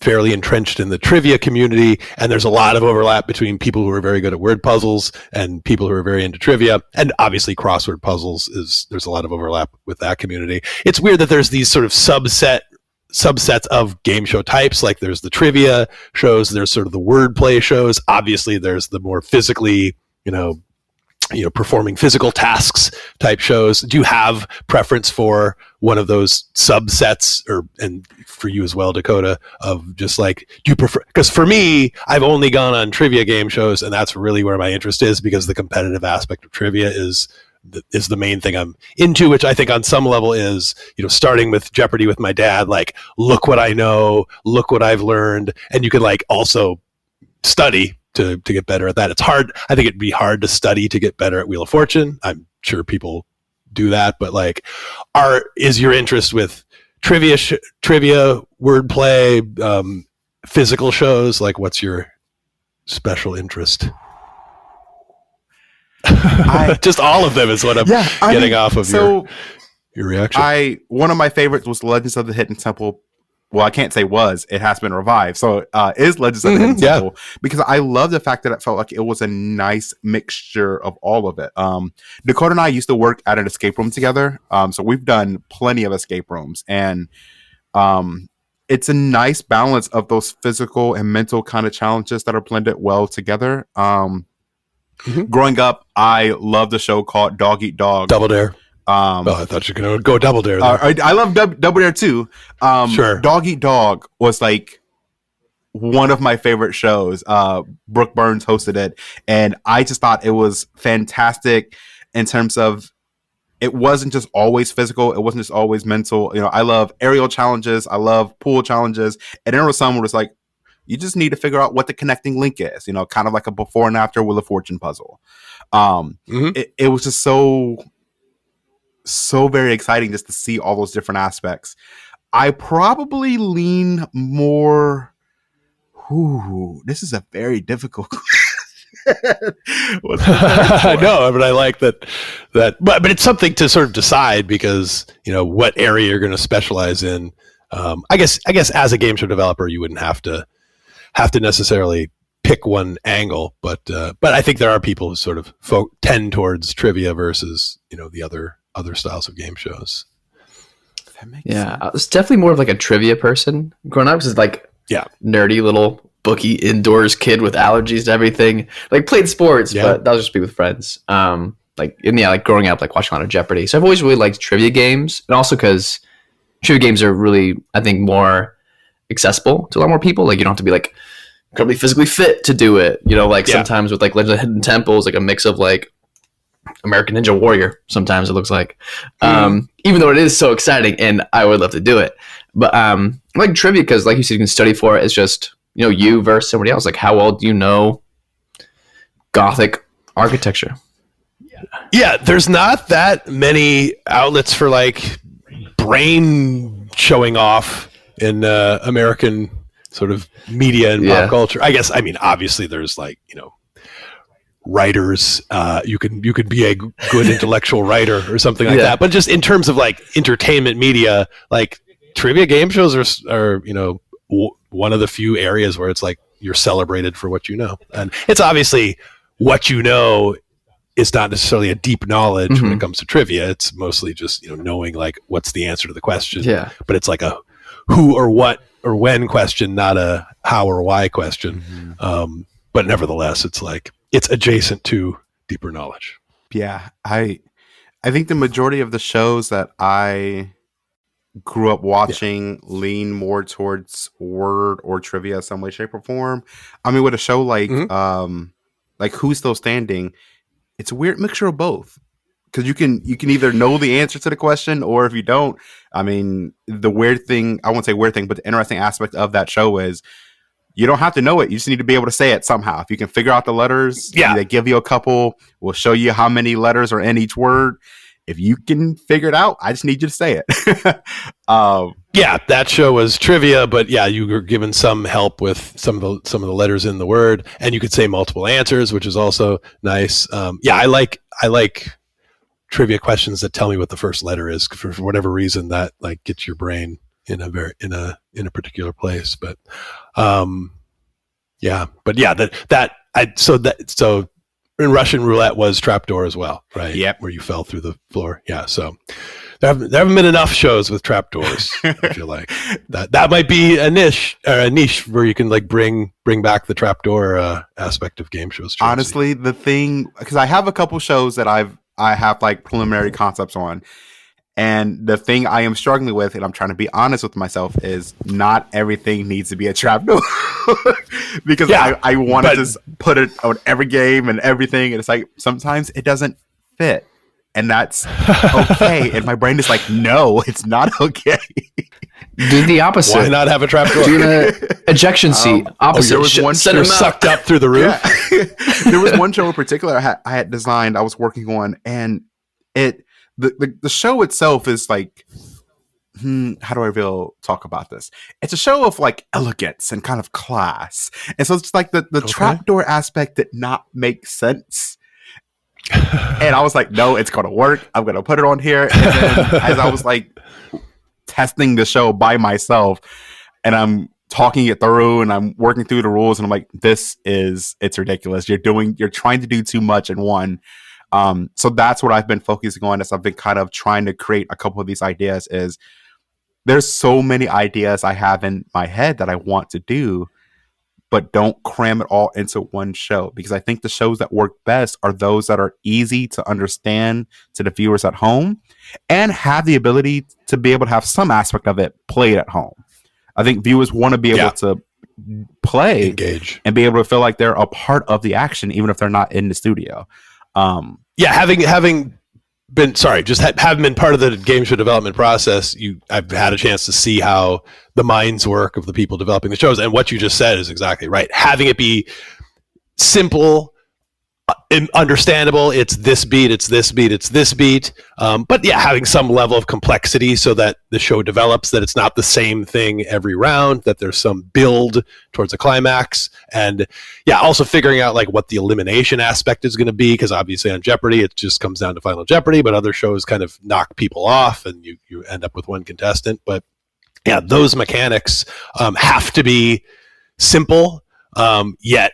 fairly entrenched in the trivia community, and there's a lot of overlap between people who are very good at word puzzles and people who are very into trivia, and obviously crossword puzzles there's a lot of overlap with that community. It's weird that there's these sort of subsets of game show types. Like there's the trivia shows, there's sort of the wordplay shows. Obviously, there's the more physically, performing physical tasks type shows. Do you have preference for one of those subsets, and for you as well, Dakota, of just like, do you prefer? Because for me, I've only gone on trivia game shows, and that's really where my interest is, because the competitive aspect of trivia is the main thing I'm into, which I think on some level is, starting with Jeopardy with my dad, like, look what I know, look what I've learned. And you can like also study to get better at that. It's hard. I think it'd be hard to study to get better at Wheel of Fortune. I'm sure people do that, but like, is your interest with trivia, wordplay, physical shows? Like, what's your special interest? Just all of them is what I'm getting off of your reaction. One of my favorites was Legends of the Hidden Temple. Well, I can't say was. It has been revived. So is Legends of the Hidden Temple. Because I love the fact that it felt like it was a nice mixture of all of it. Dakota and I used to work at an escape room together. So we've done plenty of escape rooms. And it's a nice balance of those physical and mental kind of challenges that are blended well together. Growing up, I loved a show called Dog Eat Dog. Double Dare. I thought you were going to go Double Dare. I love Double Dare too. Sure. Dog Eat Dog was like one of my favorite shows. Brooke Burns hosted it, and I just thought it was fantastic in terms of it wasn't just always physical. It wasn't just always mental. I love aerial challenges. I love pool challenges. And there was some where it's like, you just need to figure out what the connecting link is, kind of like a before and after Wheel of Fortune puzzle. It was just so very exciting just to see all those different aspects. I probably lean more. This is a very difficult I know, but I like that, but it's something to sort of decide, because what area you're going to specialize in. I guess as a game show developer, you wouldn't have to necessarily pick one angle, but I think there are people who sort of tend towards trivia versus the other styles of game shows. That makes sense. I was definitely more of like a trivia person growing up. I was like nerdy little bookie indoors kid with allergies to everything. Like played sports, but that was just be with friends. Like growing up, like watching a lot of Jeopardy. So I've always really liked trivia games, and also because trivia games are really, I think, more accessible to a lot more people. Like you don't have to be like incredibly physically fit to do it. Sometimes with like Legend of the Hidden Temple is like a mix of like American Ninja Warrior. Sometimes it looks like, even though it is so exciting and I would love to do it, but like trivia, because like you said, you can study for it. It's just you versus somebody else. Like how well do you know Gothic architecture? Yeah, there's not that many outlets for like brain showing off in American sort of media and pop culture. I guess, obviously there's like, writers, you can be a good intellectual writer or something like that. But just in terms of like entertainment media, like trivia game shows are one of the few areas where it's like you're celebrated for what you know. And it's obviously what you know is not necessarily a deep knowledge when it comes to trivia. It's mostly just, knowing like what's the answer to the question. Yeah. But it's like a who or what or when question, not a how or why question. But nevertheless, it's like it's adjacent to deeper knowledge. Yeah, I I think the majority of the shows that I grew up watching lean more towards word or trivia some way, shape, or form. I mean, with a show like Who's Still Standing, it's a weird mixture of both. Because you can either know the answer to the question, or if you don't, I mean, the weird thing, I won't say weird thing, but the interesting aspect of that show is you don't have to know it. You just need to be able to say it somehow. If you can figure out the letters, they give you a couple. We'll show you how many letters are in each word. If you can figure it out, I just need you to say it. That show was trivia, but you were given some help with some of the letters in the word, and you could say multiple answers, which is also nice. I like trivia questions that tell me what the first letter is for whatever reason that like gets your brain in a particular place. But so in Russian roulette was trapdoor as well, right? Yep. Where you fell through the floor. Yeah. So there haven't been enough shows with trapdoors. I feel like that might be a niche where you can like bring back the trapdoor aspect of game shows. Chorsie. Honestly, the thing, because I have a couple shows that I have like preliminary concepts on, and the thing I am struggling with, and I'm trying to be honest with myself, is not everything needs to be a trapdoor. Because I want to just put it on every game and everything, and it's like sometimes it doesn't fit, and that's okay. And my brain is like, no, it's not okay. Do the opposite. Why not have a trapdoor? Do an ejection seat. Opposite. There was one show sucked up through the roof. Yeah. There was one show in particular I had designed, I was working on, and the show itself is like, how do I talk about this? It's a show of like elegance and kind of class. And so it's like the trapdoor aspect did not make sense. And I was like, no, it's going to work. I'm going to put it on here. And then as I was like testing the show by myself, and I'm talking it through and I'm working through the rules, and I'm like, it's ridiculous. You're trying to do too much in one. So that's what I've been focusing on as I've been kind of trying to create a couple of these ideas. Is there's so many ideas I have in my head that I want to do, but don't cram it all into one show, because I think the shows that work best are those that are easy to understand to the viewers at home and have the ability to be able to have some aspect of it played at home. I think viewers want to be able to play, engage, and be able to feel like they're a part of the action, even if they're not in the studio. Having been having been part of the game show development process, I've had a chance to see how the minds work of the people developing the shows, and what you just said is exactly right. Having it be simple, understandable, it's this beat, it's this beat, it's this beat, but having some level of complexity so that the show develops, that it's not the same thing every round, that there's some build towards a climax, and also figuring out like what the elimination aspect is going to be, because obviously on Jeopardy it just comes down to Final Jeopardy, but other shows kind of knock people off and you end up with one contestant. But those mechanics have to be simple, yet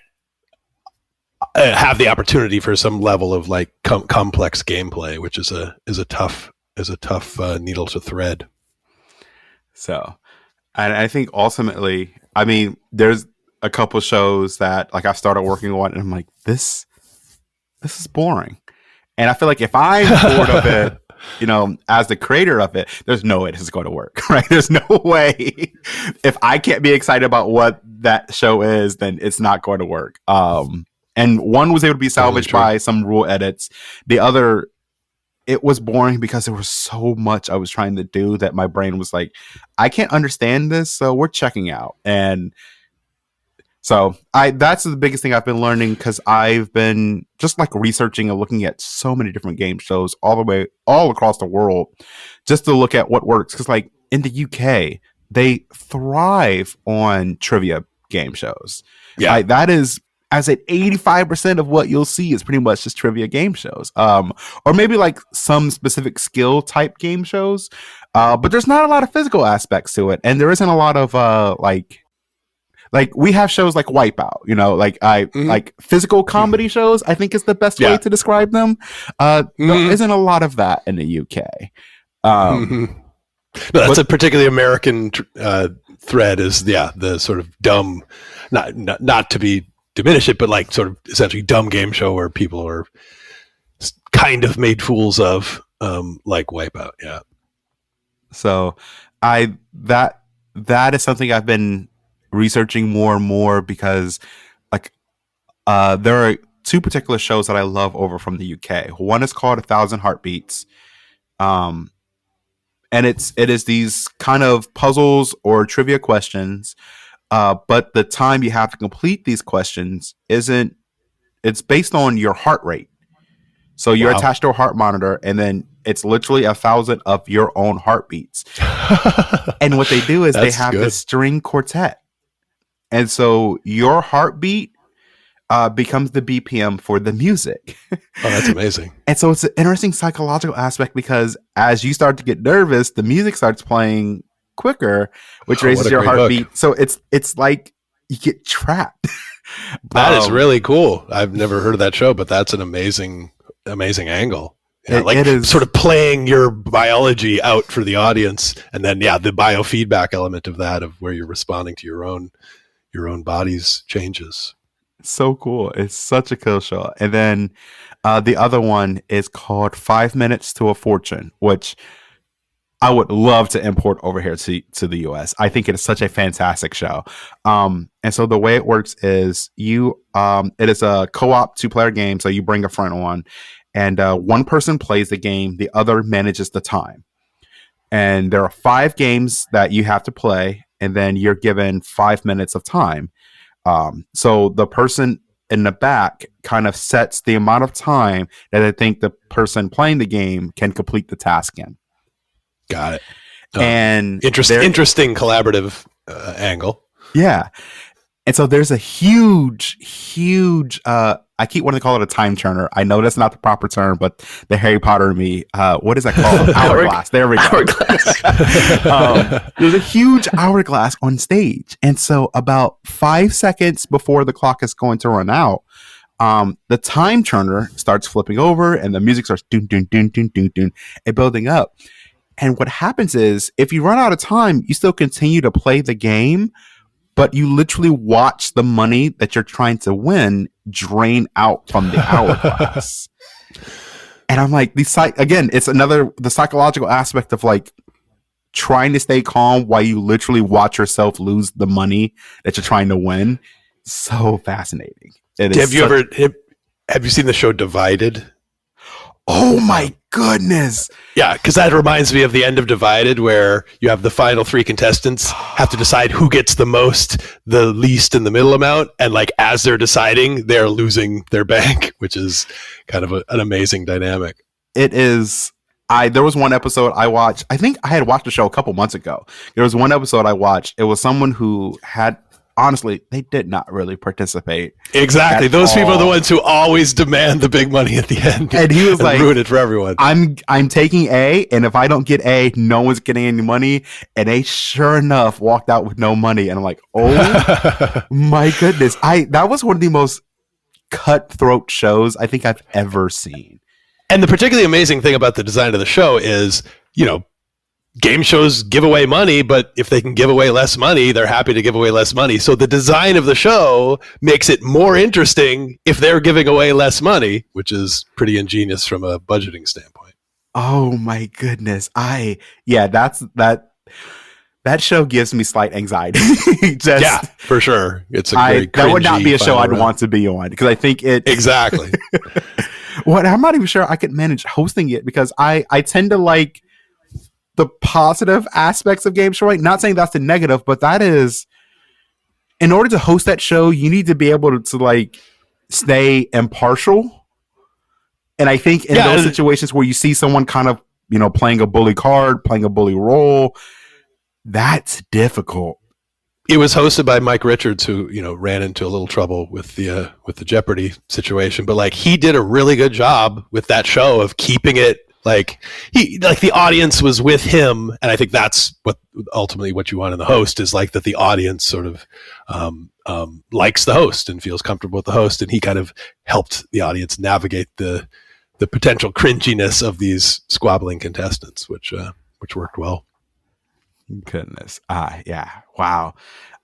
have the opportunity for some level of like complex gameplay, which is a tough needle to thread. So, and I think ultimately, I mean, there's a couple shows that like I started working on, and I'm like, this is boring, and I feel like if I'm bored of it, as the creator of it, there's no way this is going to work, right? There's no way. If I can't be excited about what that show is, then it's not going to work. And one was able to be salvaged by some rule edits. The other, it was boring because there was so much I was trying to do that my brain was like, I can't understand this, so we're checking out. And so that's the biggest thing I've been learning, because I've been just like researching and looking at so many different game shows all across the world, just to look at what works. Because like in the UK, they thrive on trivia game shows. Yeah, like, that is, I said 85% of what you'll see is pretty much just trivia game shows, or maybe like some specific skill type game shows. But there's not a lot of physical aspects to it, and there isn't a lot of like we have shows like Wipeout, like physical comedy shows, I think is the best way to describe them. There isn't a lot of that in the UK. No, that's a particularly American thread, is the sort of dumb, not to be diminish it, but like sort of essentially dumb game show where people are kind of made fools of. like Wipeout. Yeah. So that is something I've been researching more and more because like there are two particular shows that I love over from the UK. One is called 1,000 Heartbeats. And it is these kind of puzzles or trivia questions. But the time you have to complete these questions it's based on your heart rate. So you're attached to a heart monitor, and then it's literally 1,000 of your own heartbeats. And what they do is they have this string quartet. And so your heartbeat becomes the BPM for the music. Oh, that's amazing. And so it's an interesting psychological aspect because as you start to get nervous, the music starts playing quicker, which raises your heartbeat. Hook. So it's like you get trapped. That is really cool. I've never heard of that show, but that's an amazing angle. Yeah, it is sort of playing your biology out for the audience, and then the biofeedback element of that, of where you're responding to your own body's changes. So cool. It's such a cool show. And then the other one is called 5 Minutes to a Fortune, which I would love to import over here to the US. I think it is such a fantastic show. And so the way it works is it is a co-op 2-player game. So you bring a friend on, and one person plays the game, the other manages the time. And there are 5 games that you have to play, and then you're given 5 minutes of time. So the person in the back kind of sets the amount of time that I think the person playing the game can complete the task in. Got it. And interesting collaborative angle. Yeah. And so there's a huge, I keep wanting to call it a time turner. I know that's not the proper term, but the Harry Potter in me, what is that called? Hourglass. There we go. Hourglass. There's a huge hourglass on stage. And so about 5 seconds before the clock is going to run out, the time turner starts flipping over and the music starts doon, doon, doon, doon, doon, doon, and building up. And what happens is if you run out of time, you still continue to play the game, but you literally watch the money that you're trying to win drain out from the hourglass. And I'm like, again, it's the psychological aspect of like trying to stay calm while you literally watch yourself lose the money that you're trying to win. So fascinating. Have you seen the show Divided? Oh my goodness. Yeah, because that reminds me of the end of Divided, where you have the final 3 contestants have to decide who gets the most, the least, and the middle amount. And like as they're deciding, they're losing their bank, which is kind of an amazing dynamic. It is. There was one episode I watched. I think I had watched the show a couple months ago. There was one episode I watched. It was someone who had, honestly, they did not really participate. Exactly. Those people are the ones who always demand the big money at the end. And he was like, ruin it for everyone. I'm taking A, and if I don't get A, no one's getting any money. And they sure enough walked out with no money. And I'm like, oh my goodness. That was one of the most cutthroat shows I think I've ever seen. And the particularly amazing thing about the design of the show is, game shows give away money, but if they can give away less money, they're happy to give away less money. So the design of the show makes it more interesting if they're giving away less money, which is pretty ingenious from a budgeting standpoint. Oh my goodness. That show gives me slight anxiety. Yeah, for sure. It's a great that would not be a show I'd want to be on because I think it exactly. Well, I'm not even sure I could manage hosting it because I tend to like the positive aspects of game showing. Not saying that's the negative, but that is, in order to host that show, you need to be able to like stay impartial. And I think in those situations where you see someone kind of, playing a bully card, playing a bully role, that's difficult. It was hosted by Mike Richards, who ran into a little trouble with the Jeopardy situation, but like he did a really good job with that show of keeping it like the audience was with him, and I think that's what ultimately what you want in the host is like that the audience sort of likes the host and feels comfortable with the host, and he kind of helped the audience navigate the potential cringiness of these squabbling contestants, which worked well. Goodness. Yeah. Wow.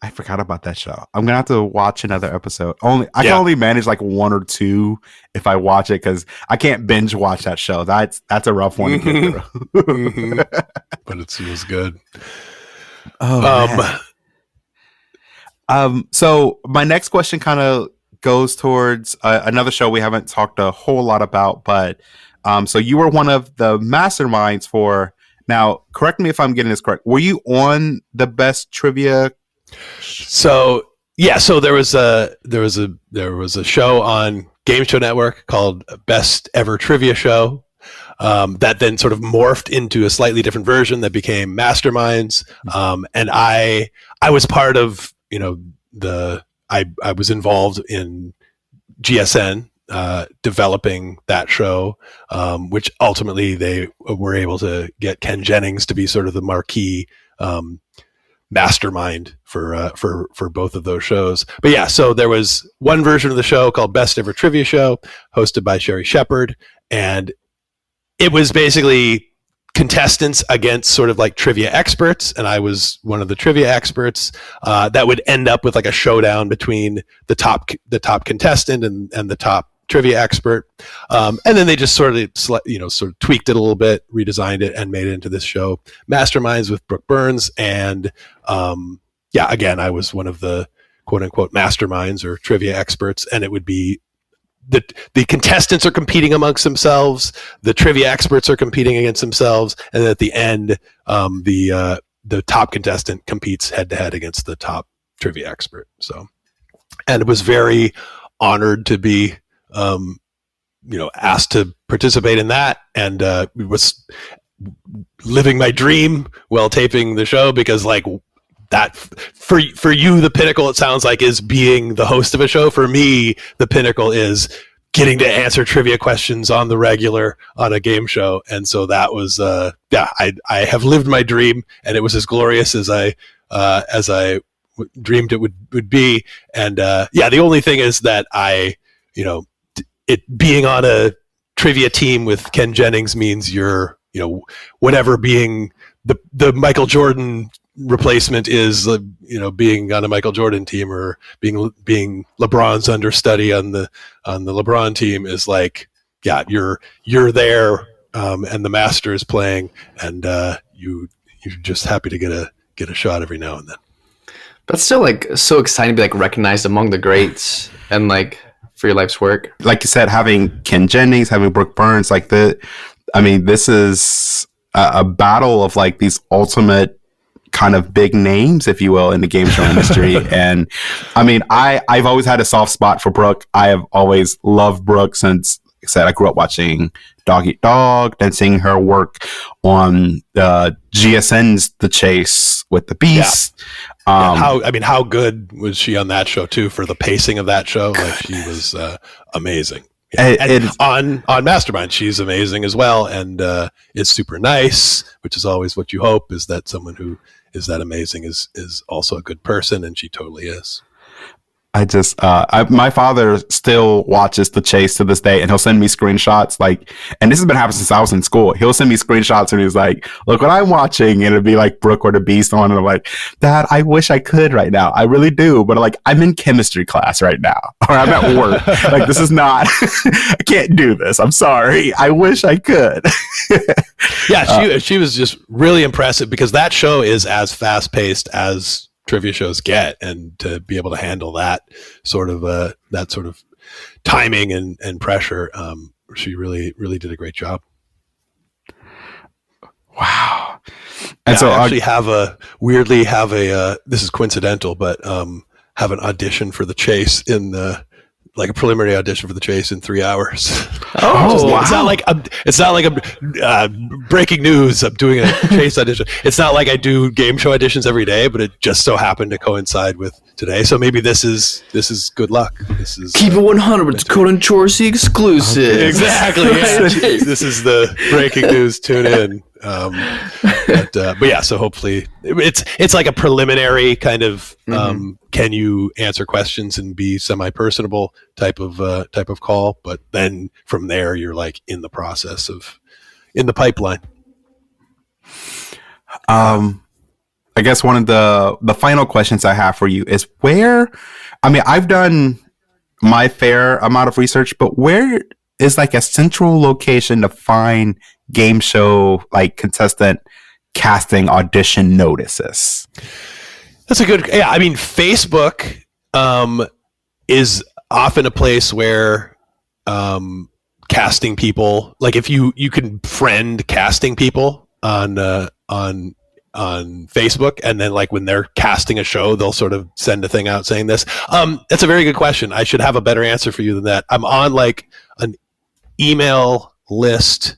I forgot about that show. I'm gonna have to watch another episode. I can only manage like one or two if I watch it because I can't binge watch that show. That's a rough one to get through. But it was good. Oh, so my next question kind of goes towards another show we haven't talked a whole lot about, but so you were one of the masterminds for. Now, correct me if I'm getting this correct. Were you on the Best Trivia? So there was a show on Game Show Network called Best Ever Trivia Show that then sort of morphed into a slightly different version that became Masterminds. And I was part of, I was involved in GSN developing that show, which ultimately they were able to get Ken Jennings to be sort of the marquee mastermind for both of those shows. But yeah, so there was one version of the show called Best Ever Trivia Show, hosted by Sherry Shepard, and it was basically contestants against sort of like trivia experts, and I was one of the trivia experts that would end up with like a showdown between the top contestant and the top trivia expert, and then they just sort of tweaked it a little bit, redesigned it, and made it into this show Masterminds with Brooke Burns. And again, I was one of the quote unquote masterminds or trivia experts, and it would be the contestants are competing amongst themselves, the trivia experts are competing against themselves, and at the end, the top contestant competes head to head against the top trivia expert. So, and it was very honored to be, asked to participate in that, and was living my dream while taping the show, because like that for you, the pinnacle, it sounds like, is being the host of a show. For me, the pinnacle is getting to answer trivia questions on the regular on a game show. And so that was, I have lived my dream, and it was as glorious as I dreamed it would be. And the only thing is that it being on a trivia team with Ken Jennings means you're, whatever being the Michael Jordan replacement is, being on a Michael Jordan team, or being LeBron's understudy on the LeBron team, is like, you're there, and the master is playing, and you're just happy to get a shot every now and then. That's still like so exciting to be like recognized among the greats and like for your life's work. Like you said, having Ken Jennings, having Brooke Burns, this is a battle of like these ultimate kind of big names, if you will, in the game show industry. And I've always had a soft spot for Brooke. I have always loved Brooke since, like I said, I grew up watching Dog Eat Dog, then seeing her work on GSN's The Chase with the Beast. How good was she on that show too, for the pacing of that show? Like, she was amazing. Yeah. And on Mastermind, she's amazing as well, and is super nice, which is always what you hope, is that someone who is that amazing is also a good person, and she totally is. My father still watches The Chase to this day, and he'll send me screenshots, and this has been happening since I was in school. He'll send me screenshots, and he's like, look what I'm watching, and it'll be like Brooke or the Beast on, and I'm like, Dad, I wish I could right now. I really do, but I'm in chemistry class right now, or I'm at work. This is not, I can't do this. I'm sorry. I wish I could. She was just really impressive, because that show is as fast paced as trivia shows get, and to be able to handle that sort of timing and pressure, she really did a great job. Wow. And so I actually have a this is coincidental, but have an audition for The Chase in the a preliminary audition for The Chase in 3 hours. Oh, wow. It's not like I'm breaking news. I'm doing a Chase audition. It's not like I do game show auditions every day, but it just so happened to coincide with today. So maybe this is good luck. This is keep it 100 with Dakota and Chorsie exclusive. Okay. Exactly. Yeah. This is the breaking news. Tune in. But yeah, so hopefully it's like a preliminary kind of can you answer questions and be semi-personable type of call, but then from there you're like in the process of in the pipeline. I guess one of the final questions I have for you is where, I mean, I've done my fair amount of research, but where is like a central location to find game show like contestant casting audition notices? That's a good, yeah. I mean, Facebook is often a place where casting people, like if you can friend casting people on Facebook, and then like when they're casting a show, they'll sort of send a thing out saying this. That's a very good question. I should have a better answer for you than that. I'm on like an email list,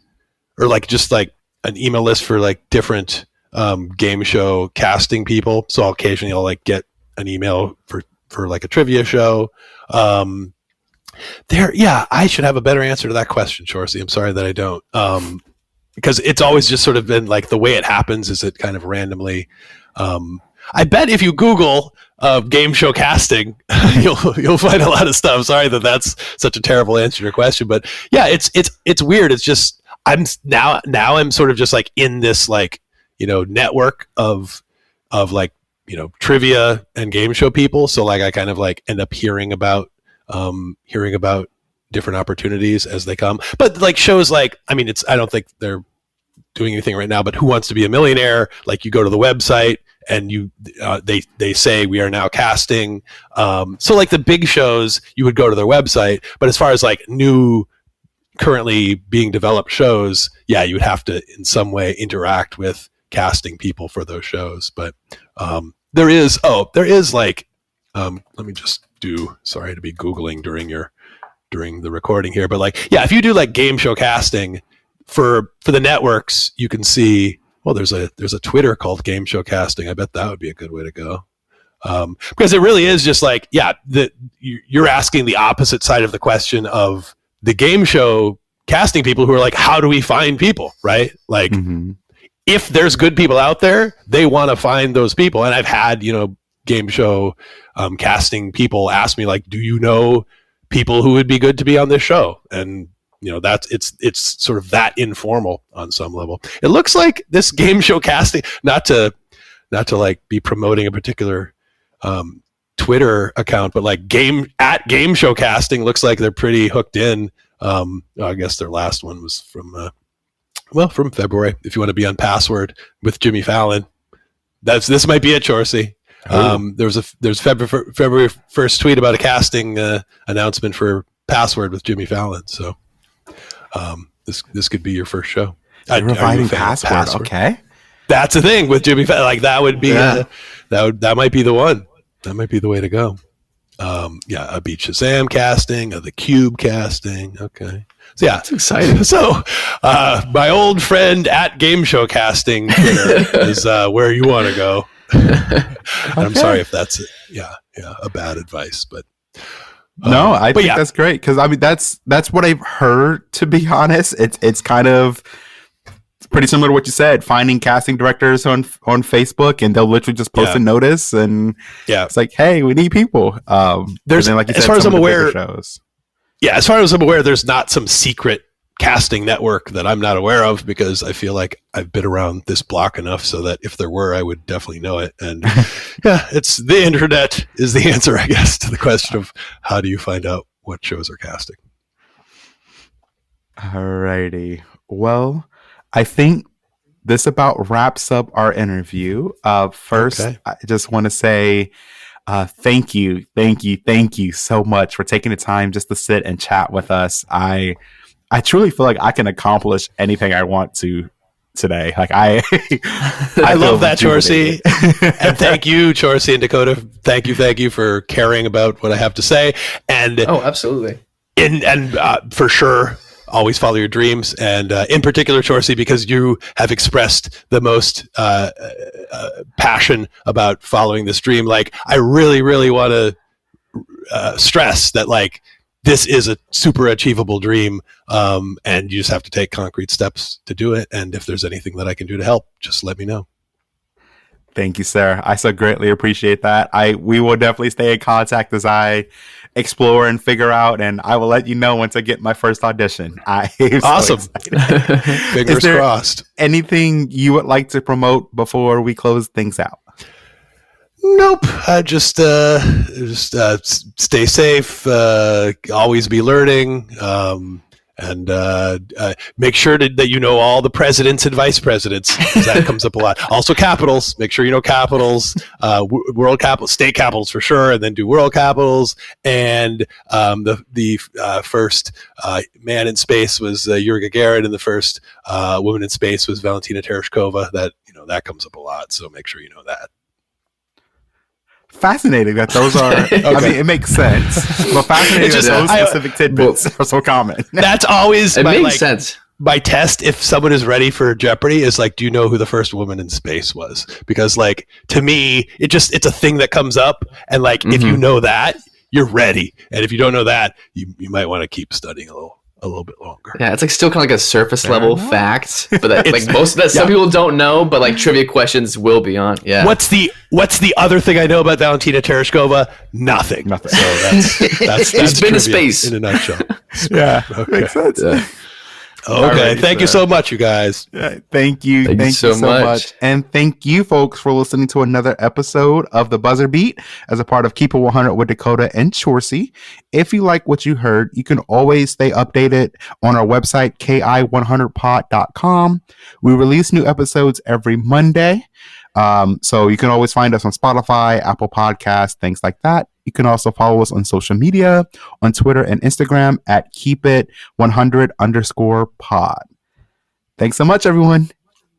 or like just like an email list for like different game show casting people. So occasionally I'll like get an email for like a trivia show. I should have a better answer to that question, Chorsie. I'm sorry that I don't. Because it's always just sort of been like the way it happens is it kind of randomly. I bet if you Google game show casting, you'll find a lot of stuff. Sorry that that's such a terrible answer to your question, but yeah, it's weird. It's just I'm sort of just like in this like, you know, network of like, you know, trivia and game show people. So like I kind of like end up hearing about different opportunities as they come. But like shows like, I mean, I don't think they're doing anything right now, but Who Wants to Be a Millionaire? Like you go to the website and they say we are now casting. So like the big shows, you would go to their website, but as far as like new currently being developed shows, yeah, you would have to in some way interact with casting people for those shows. But there is like, let me just sorry to be Googling during the recording here, but like, yeah, if you do like game show casting for the networks, you can see, well, there's a Twitter called Game Show Casting. I bet that would be a good way to go. Because it really is just like, yeah, you're asking the opposite side of the question of the game show casting people who are like, how do we find people, right? Like, if there's good people out there, they want to find those people. And I've had, you know, game show casting people ask me like, do you know people who would be good to be on this show? And you know, it's sort of that informal on some level. It looks like this game show casting, not to like be promoting a particular Twitter account, but like game show casting looks like they're pretty hooked in. I guess their last one was from February. If you want to be on Password with Jimmy Fallon, this might be it, Chorsie. There's February 1st tweet about a casting announcement for Password with Jimmy Fallon. So this could be your first show. Reviving Password. Okay, that's the thing with Jimmy Fallon. Like that would be that might be the one. That might be the way to go. A Beat Shazam casting, the Cube casting. Okay. So yeah, it's exciting. So my old friend at Game Show Casting Twitter is where you want to go. I'm sorry if that's a bad advice, but no, I think that's great because I mean that's what I've heard. To be honest, it's kind of pretty similar to what you said. Finding casting directors on Facebook, and they'll literally just post a notice, and it's like, hey, we need people. There's, then, like you as said, far as I'm aware, shows. Yeah, as far as I'm aware, there's not some secret casting network that I'm not aware of, because I feel like I've been around this block enough so that if there were, I would definitely know it. And it's the internet is the answer, I guess, to the question of how do you find out what shows are casting. Alrighty. Well, I think this about wraps up our interview. First, I just want to say thank you so much for taking the time just to sit and chat with us. I truly feel like I can accomplish anything I want to today. Like I love that, Chorsie. And thank you, Chorsie and Dakota. Thank you for caring about what I have to say. And absolutely. And for sure, always follow your dreams. And in particular, Chorsie, because you have expressed the most passion about following this dream. Like I really, really want to stress that like this is a super achievable dream, and you just have to take concrete steps to do it. And if there's anything that I can do to help, just let me know. Thank you, sir. I so greatly appreciate that. We will definitely stay in contact as I explore and figure out, and I will let you know once I get my first audition. I am Awesome. so excited. Fingers crossed. Anything you would like to promote before we close things out? Nope. Just stay safe. Always be learning. And make sure that you know all the presidents and vice presidents, because that comes up a lot. Also capitals. Make sure you know capitals, world capitals, state capitals for sure, and then do world capitals. And the first man in space was Yuri Gagarin, and the first woman in space was Valentina Tereshkova. That comes up a lot, so make sure you know that. Fascinating that those are. Okay. I mean, it makes sense, but fascinating that those specific tidbits are so common. That's always It makes sense. My test, if someone is ready for Jeopardy, is like, do you know who the first woman in space was? Because like, to me, it's a thing that comes up, and like, if you know that, you're ready, and if you don't know that, you might want to keep studying a little bit longer. Yeah, it's like still kind of like a surface level fact, but that, like most of that some people don't know, but like trivia questions will be on. Yeah. What's the other thing I know about Valentina Tereshkova? Nothing. So that's She's been to trivia space in a nutshell. Yeah, Okay. makes sense. Yeah. Okay. Alrighty, Thank you sir. so much, you guys. Yeah, thank you. Thank you so much. And thank you, folks, for listening to another episode of The Buzzer Beat as a part of Keep It 100 with Dakota and Chorsie. If you like what you heard, you can always stay updated on our website, KI100Pod.com. We release new episodes every Monday. So you can always find us on Spotify, Apple Podcasts, things like that. You can also follow us on social media, on Twitter and Instagram at keepit100_pod. Thanks so much, everyone.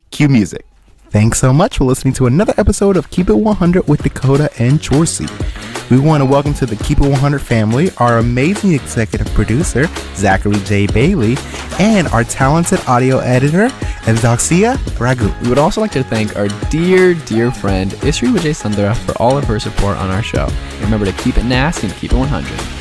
Cue music. Thanks so much for listening to another episode of Keep It 100 with Dakota and Chorsie. We want to welcome to the Keep It 100 family our amazing executive producer, Zachary J. Bailey, and our talented audio editor, Evdoxia Ragu. We would also like to thank our dear friend Isri Vijay Sundara for all of her support on our show. And remember to keep it nasty and keep it 100.